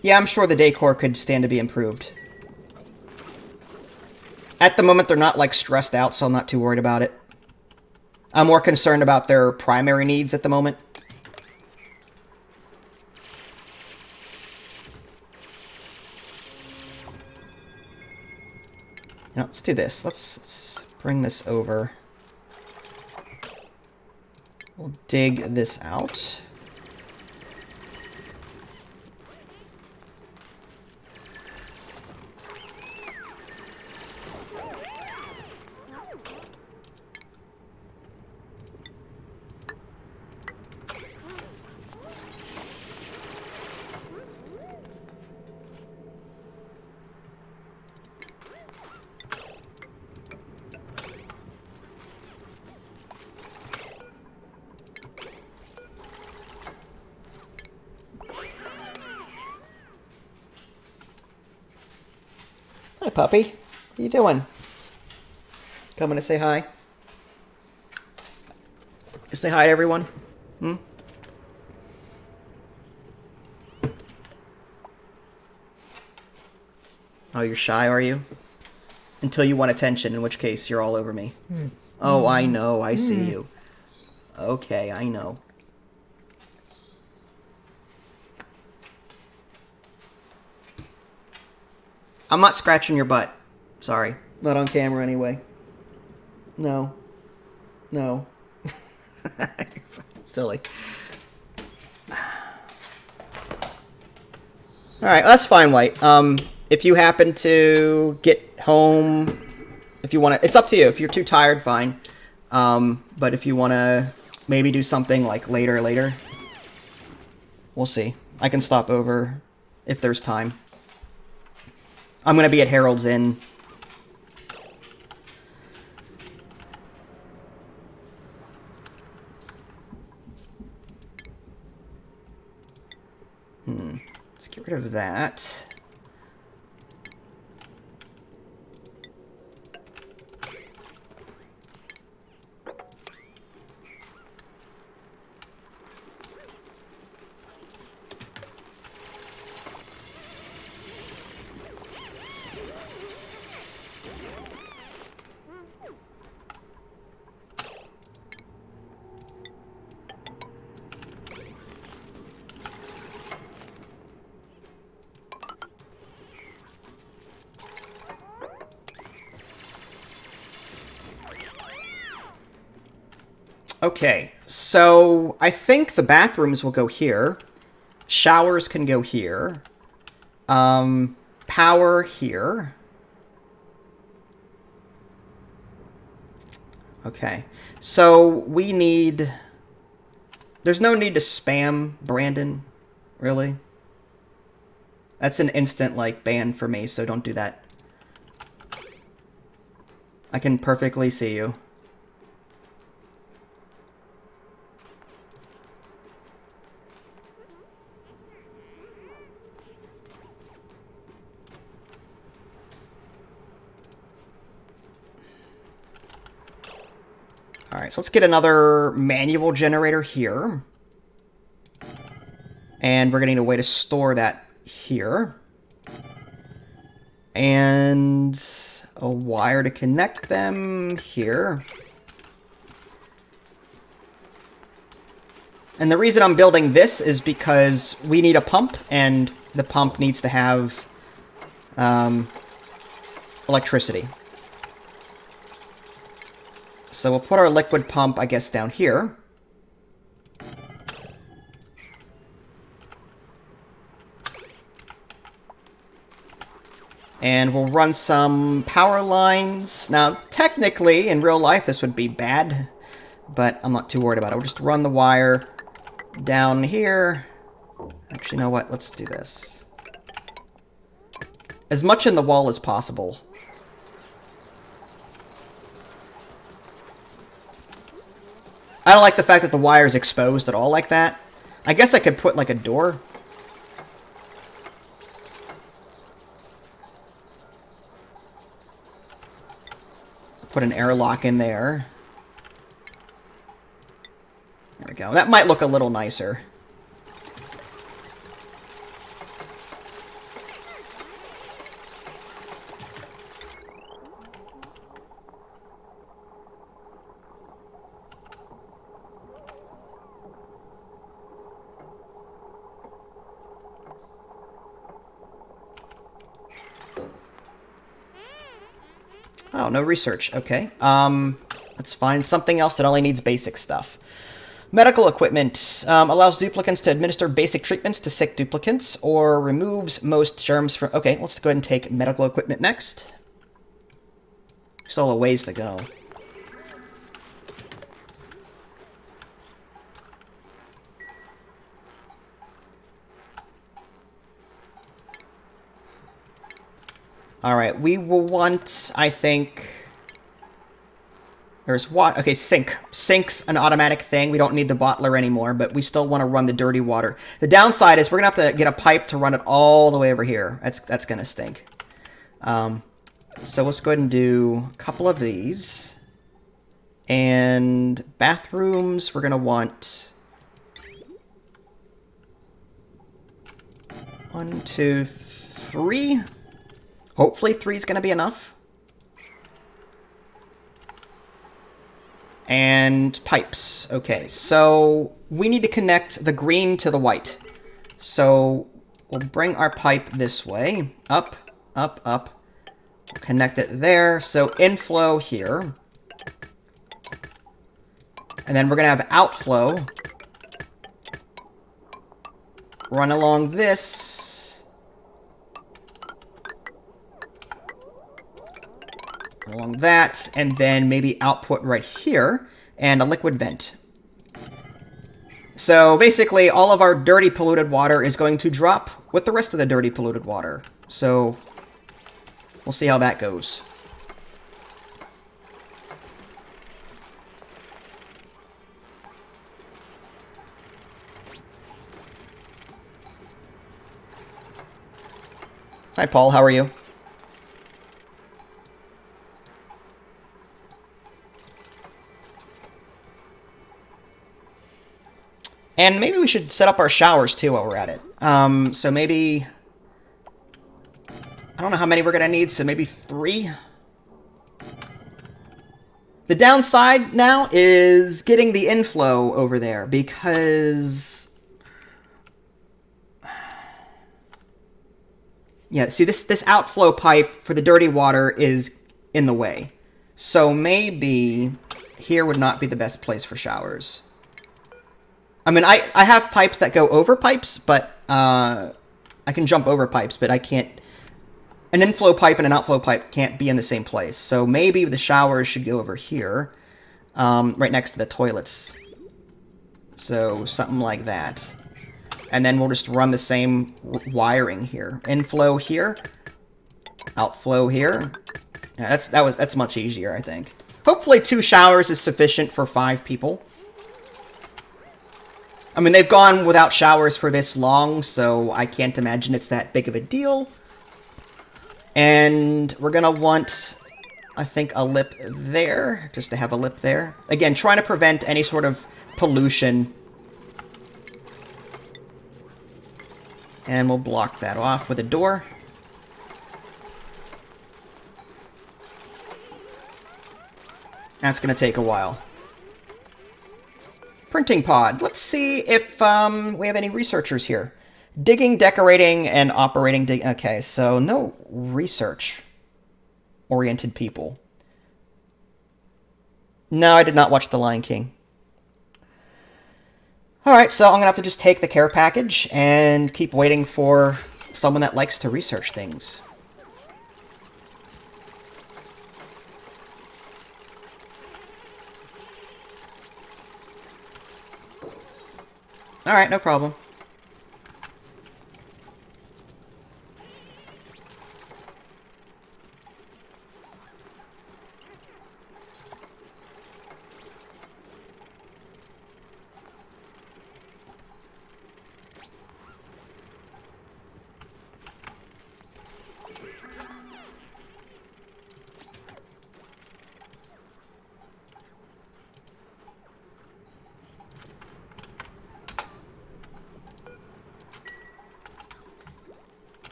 Yeah, I'm sure the decor could stand to be improved. At the moment, they're not, like, stressed out, so I'm not too worried about it. I'm more concerned about their primary needs at the moment. Now, let's do this. Let's bring this over. We'll dig this out. Hi, puppy. What are you doing? Coming to say hi? Say hi to everyone? Hmm? Oh, you're shy, are you? Until you want attention, in which case you're all over me. Oh, I know. I see you. Okay, I know. I'm not scratching your butt. Sorry. Not on camera anyway. No. No. Silly. Alright, that's fine, White. If you happen to get home, if you want to, it's up to you. If you're too tired, fine. But if you want to maybe do something like later, we'll see. I can stop over if there's time. I'm going to be at Harold's Inn. Let's get rid of that. Okay, so I think the bathrooms will go here. Showers can go here. Power here. Okay, so we need... There's no need to spam Brandon, really. That's an instant, like, ban for me, so don't do that. I can perfectly see you. Alright, so let's get another manual generator here. And we're going to need a way to store that here. And a wire to connect them here. And the reason I'm building this is because we need a pump, and the pump needs to have electricity. So we'll put our liquid pump, I guess, down here. And we'll run some power lines. Now, technically, in real life, this would be bad, but I'm not too worried about it. We'll just run the wire down here. Actually, you know what? Let's do this. As much in the wall as possible. I don't like the fact that the wire is exposed at all like that. I guess I could put, like, a door. Put an airlock in there. There we go. That might look a little nicer. Oh, no research. Okay. Let's find something else that only needs basic stuff. Medical equipment allows duplicants to administer basic treatments to sick duplicants or removes most germs from... Okay, let's go ahead and take medical equipment next. Still a ways to go. Alright, we will want, I think... There's what? Okay, sink. Sink's an automatic thing. We don't need the bottler anymore, but we still want to run the dirty water. The downside is we're going to have to get a pipe to run it all the way over here. That's going to stink. So let's go ahead and do a couple of these. And bathrooms, we're going to want... 1, 2, 3... Hopefully 3 is going to be enough. And pipes. Okay, so we need to connect the green to the white. So we'll bring our pipe this way. Up, up, up. We'll connect it there. So inflow here. And then we're going to have outflow. Run along this. Along that, and then maybe output right here, and a liquid vent. So basically, all of our dirty polluted water is going to drop with the rest of the dirty polluted water. So we'll see how that goes. Hi, Paul. How are you? And maybe we should set up our showers, too, while we're at it. So maybe... I don't know how many we're going to need, so maybe 3? The downside now is getting the inflow over there, because... Yeah, see, this outflow pipe for the dirty water is in the way. So maybe here would not be the best place for showers. I mean, I have pipes that go over pipes, but I can jump over pipes, but I can't... An inflow pipe and an outflow pipe can't be in the same place. So maybe the showers should go over here, right next to the toilets. So something like that. And then we'll just run the same wiring here. Inflow here. Outflow here. Yeah, that's much easier, I think. Hopefully 2 showers is sufficient for 5 people. I mean, they've gone without showers for this long, so I can't imagine it's that big of a deal. And we're gonna want, I think, a lip there, just to have a lip there. Again, trying to prevent any sort of pollution. And we'll block that off with a door. That's gonna take a while. Printing pod. Let's see if we have any researchers here. Digging, decorating, and operating. Okay, so no research-oriented people. No, I did not watch The Lion King. Alright, so I'm going to have to just take the care package and keep waiting for someone that likes to research things. Alright, no problem.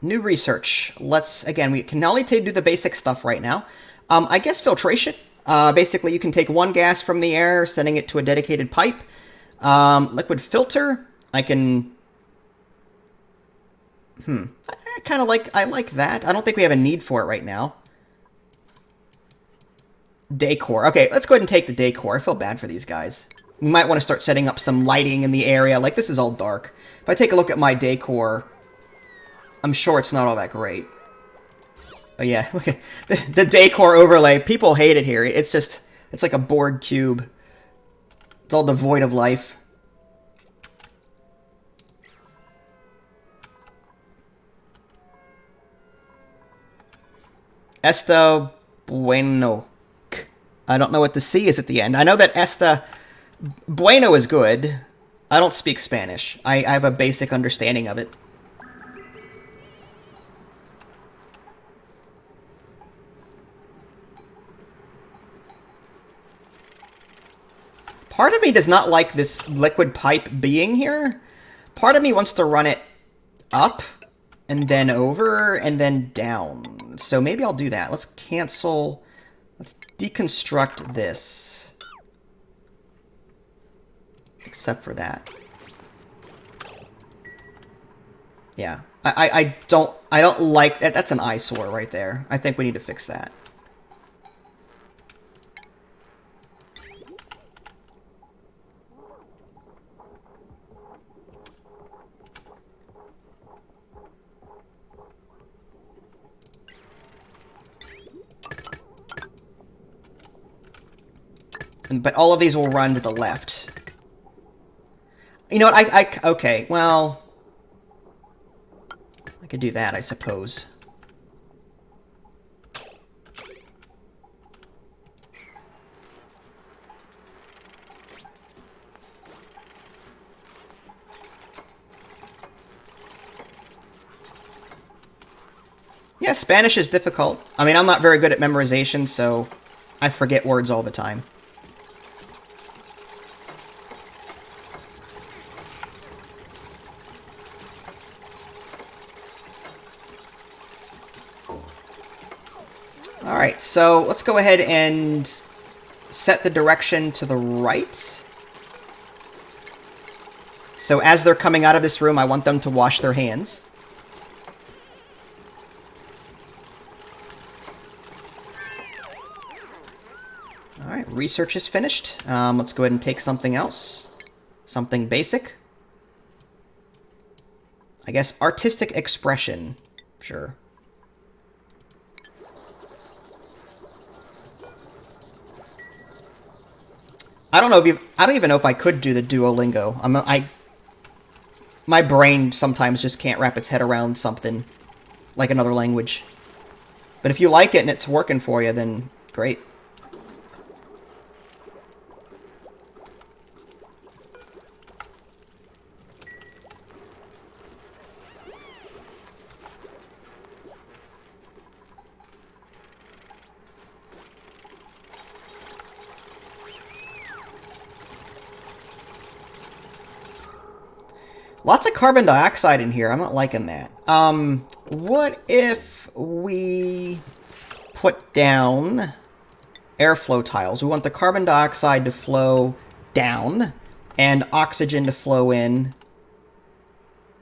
New research. Let's, again, we can only do the basic stuff right now. I guess filtration. Basically, you can take one gas from the air, sending it to a dedicated pipe. Liquid filter. I can... I like that. I don't think we have a need for it right now. Decor. Okay, let's go ahead and take the decor. I feel bad for these guys. We might want to start setting up some lighting in the area. Like, this is all dark. If I take a look at my decor... I'm sure it's not all that great. Oh yeah, look at the decor overlay. People hate it here. It's just, it's like a bored cube. It's all devoid of life. Esta bueno. I don't know what the C is at the end. I know that esta bueno is good. I don't speak Spanish. I have a basic understanding of it. Part of me does not like this liquid pipe being here. Part of me wants to run it up, and then over, and then down. So maybe I'll do that. Let's cancel... Let's deconstruct this. Except for that. Yeah. I don't like... That's an eyesore right there. I think we need to fix that. But all of these will run to the left. You know what, okay, well... I could do that, I suppose. Yeah, Spanish is difficult. I mean, I'm not very good at memorization, so I forget words all the time. Alright, so let's go ahead and set the direction to the right. So as they're coming out of this room, I want them to wash their hands. All right, research is finished. Let's go ahead and take something else. Something basic. I guess artistic expression. Sure. I don't know if you. I don't even know if I could do the Duolingo. My brain sometimes just can't wrap its head around something like another language. But if you like it and it's working for you, then great. Lots of carbon dioxide in here. I'm not liking that. What if we put down airflow tiles? We want the carbon dioxide to flow down and oxygen to flow in.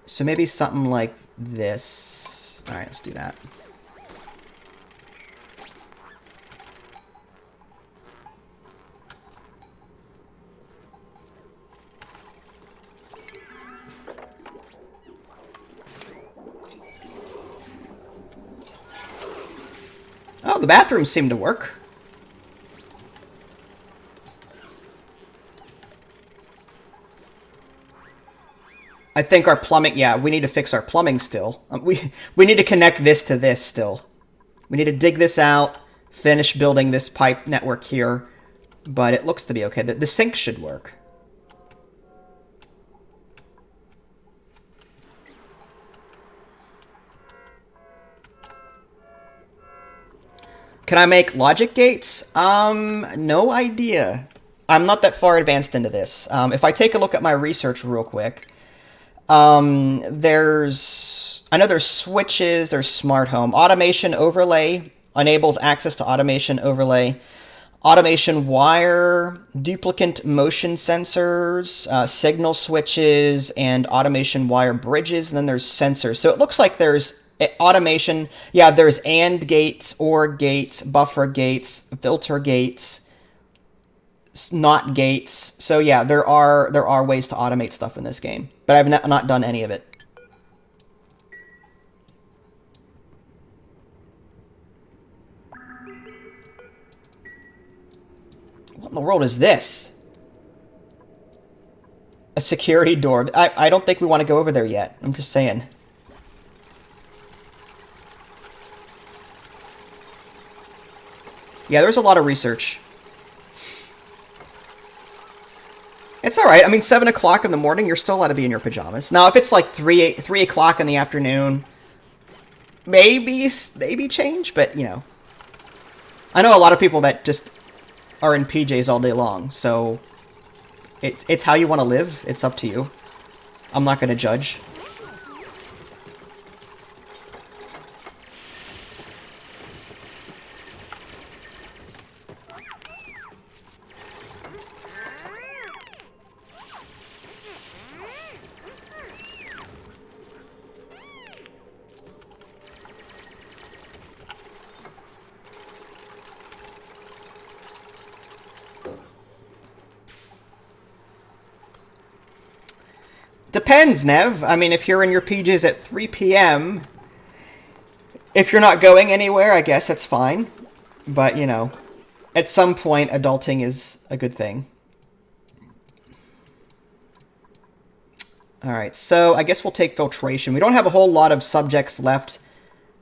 So maybe something like this. All right, let's do that. Oh, the bathrooms seem to work. I think our plumbing... Yeah, we need to fix our plumbing still. We need to connect this to this still. We need to dig this out, finish building this pipe network here. But it looks to be okay. The sink should work. Can I make logic gates? No idea. I'm not that far advanced into this. If I take a look at my research real quick, I know there's switches, there's smart home. Automation overlay enables access to automation overlay. Automation wire, duplicate motion sensors, signal switches, and automation wire bridges. And then there's sensors. So it looks like there's automation. Yeah, there's AND gates, OR gates, buffer gates, filter gates, NOT gates. So yeah, there are ways to automate stuff in this game, but I've not done any of it. What in the world is this? A security door. I don't think we want to go over there yet. I'm just saying. Yeah, there's a lot of research. It's alright. I mean, 7 o'clock in the morning, you're still allowed to be in your pajamas. Now, if it's like 3 o'clock in the afternoon, maybe change, but, you know. I know a lot of people that just are in PJs all day long, so it's how you want to live. It's up to you. I'm not going to judge. Depends, Nev. I mean, if you're in your PJs at 3 p.m., if you're not going anywhere, I guess that's fine. But, you know, at some point, adulting is a good thing. Alright, so I guess we'll take filtration. We don't have a whole lot of subjects left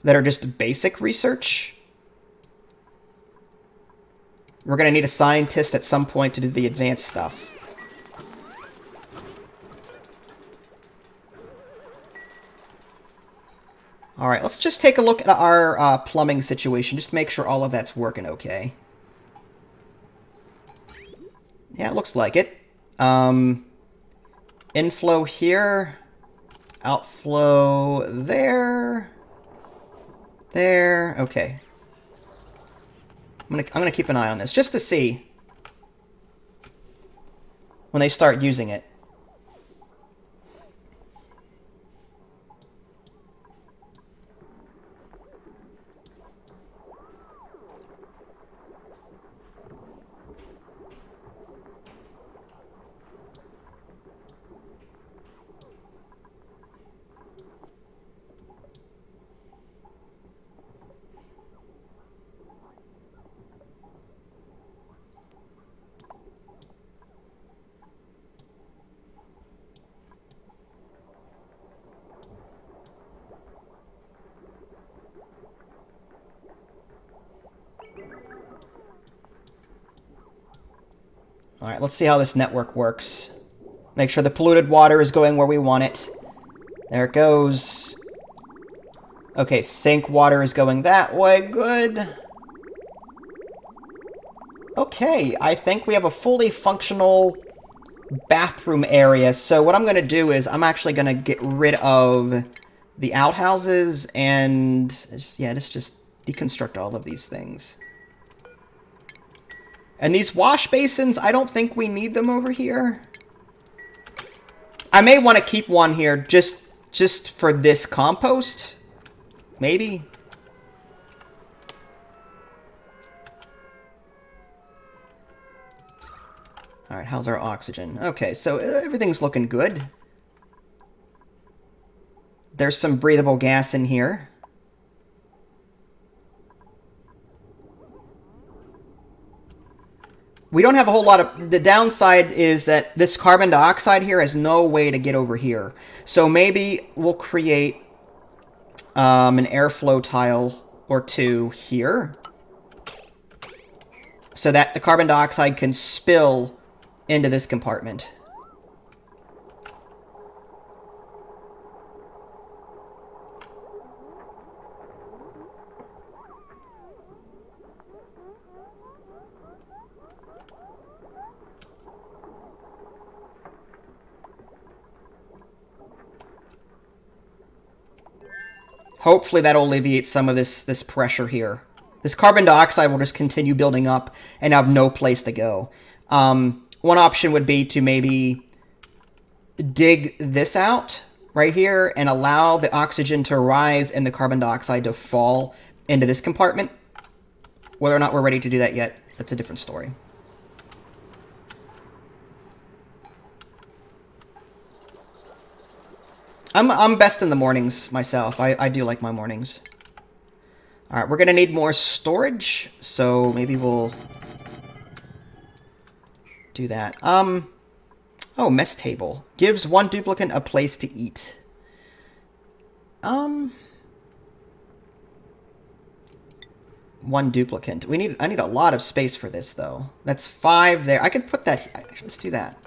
that are just basic research. We're going to need a scientist at some point to do the advanced stuff. Alright, let's just take a look at our plumbing situation, just to make sure all of that's working okay. Yeah, it looks like it. Inflow here, outflow there, there, okay. I'm gonna keep an eye on this, just to see when they start using it. Alright, let's see how this network works. Make sure the polluted water is going where we want it. There it goes. Okay, sink water is going that way. Good. Okay, I think we have a fully functional bathroom area. So what I'm going to do is I'm actually going to get rid of the outhouses and just deconstruct all of these things. And these wash basins, I don't think we need them over here. I may want to keep one here just for this compost. Maybe. Alright, how's our oxygen? Okay, so everything's looking good. There's some breathable gas in here. We don't have a whole lot of... The downside is that this carbon dioxide here has no way to get over here. So maybe we'll create an airflow tile or two here, so that the carbon dioxide can spill into this compartment. Hopefully that'll alleviate some of this pressure here. This carbon dioxide will just continue building up and have no place to go. One option would be to maybe dig this out right here and allow the oxygen to rise and the carbon dioxide to fall into this compartment. Whether or not we're ready to do that yet, that's a different story. I'm best in the mornings myself. I do like my mornings. Alright, we're going to need more storage, so maybe we'll do that. Oh, mess table. Gives one duplicant a place to eat. One duplicant. I need a lot of space for this, though. That's 5 there. I could put that... Actually, let's do that.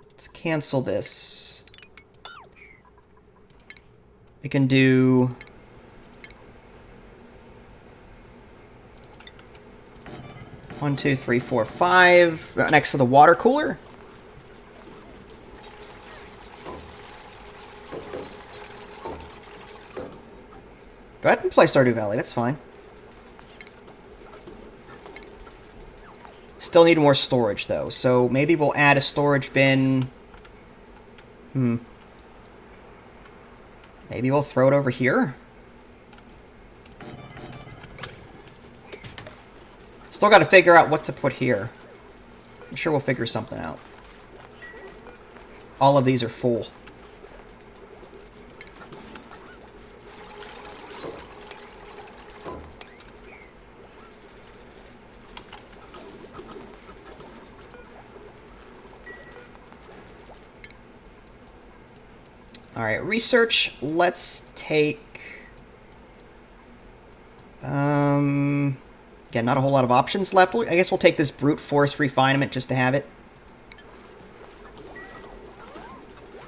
Let's cancel this. We can do... 1, 2, 3, 4, 5. Right next to the water cooler. Go ahead and play Stardew Valley, that's fine. Still need more storage, though, so maybe we'll add a storage bin. Maybe we'll throw it over here? Still got to figure out what to put here. I'm sure we'll figure something out. All of these are full. Alright, research. Let's take... Again, not a whole lot of options left. I guess we'll take this brute force refinement just to have it.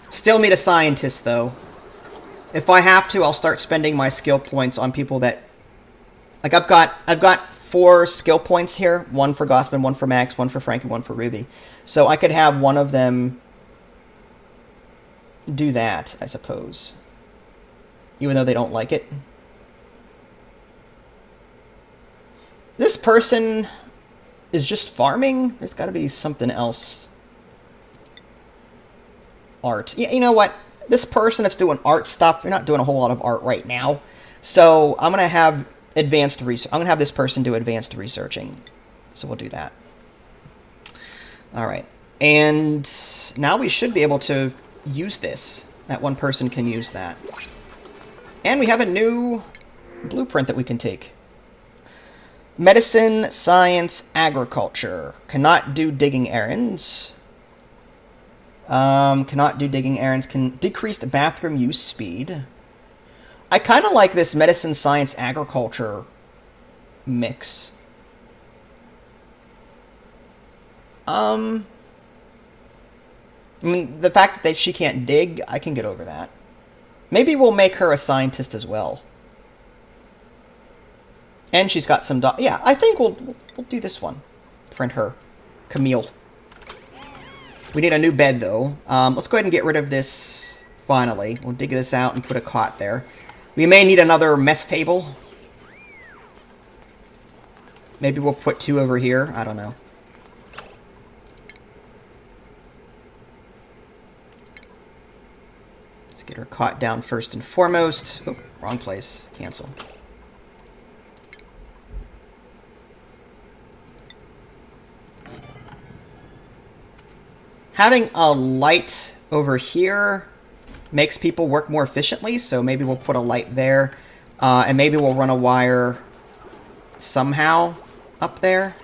Still need a scientist, though. If I have to, I'll start spending my skill points on people that... Like, I've got 4 skill points here. 1 for Gossman, 1 for Max, 1 for Frank, and 1 for Ruby. So I could have one of them do that, I suppose. Even though they don't like it. This person is just farming? There's got to be something else. Art. Yeah, you know what? This person that's doing art stuff, you're not doing a whole lot of art right now. So I'm going to have advanced research. I'm going to have this person do advanced researching. So we'll do that. Alright. And now we should be able to use this. That one person can use that. And we have a new blueprint that we can take. Medicine, science, agriculture. Cannot do digging errands. Cannot do digging errands. Can decrease the bathroom use speed. I kind of like this medicine, science, agriculture mix. I mean, the fact that she can't dig, I can get over that. Maybe we'll make her a scientist as well. And she's got some... Yeah, I think we'll do this one. Print her. Camille. We need a new bed, though. Let's go ahead and get rid of this, finally. We'll dig this out and put a cot there. We may need another mess table. Maybe we'll put 2 over here. I don't know. Let's get her cot down first and foremost. Oh, wrong place. Cancel. Having a light over here makes people work more efficiently, so maybe we'll put a light there. And maybe we'll run a wire somehow up there.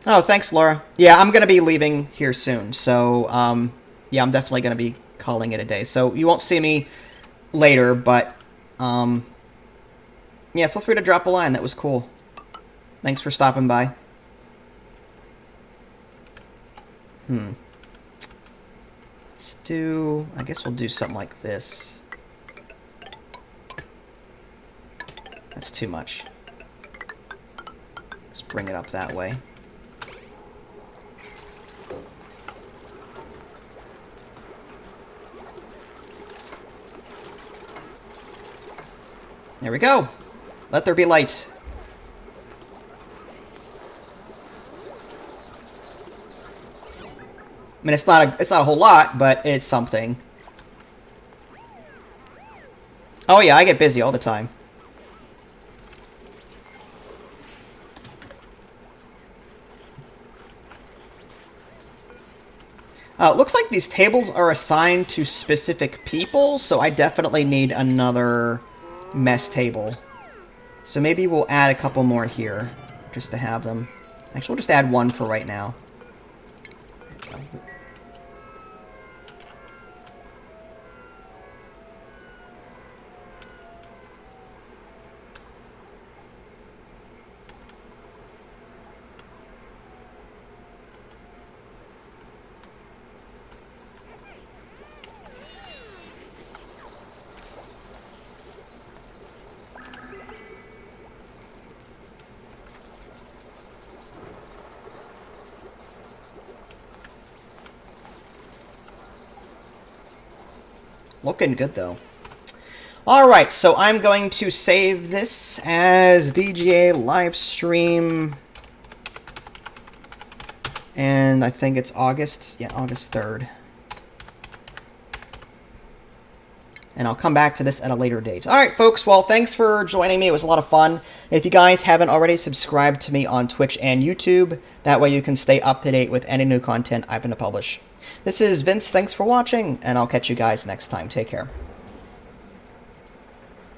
Oh, thanks, Laura. Yeah, I'm going to be leaving here soon, so yeah, I'm definitely going to be calling it a day. So you won't see me later, but yeah, feel free to drop a line. That was cool. Thanks for stopping by. Let's do... I guess we'll do something like this. That's too much. Let's bring it up that way. There we go. Let there be light. I mean, it's not a whole lot, but it's something. Oh yeah, I get busy all the time. Looks like these tables are assigned to specific people, so I definitely need another mess table. So maybe we'll add a couple more here, just to have them. Actually, we'll just add 1 for right now. There we go. Looking good, though. Alright, so I'm going to save this as DGA live stream. And I think it's August. Yeah, August 3rd. And I'll come back to this at a later date. Alright, folks. Well, thanks for joining me. It was a lot of fun. If you guys haven't already, subscribed to me on Twitch and YouTube. That way you can stay up to date with any new content I'm going to publish. This is Vince. Thanks for watching, and I'll catch you guys next time. Take care.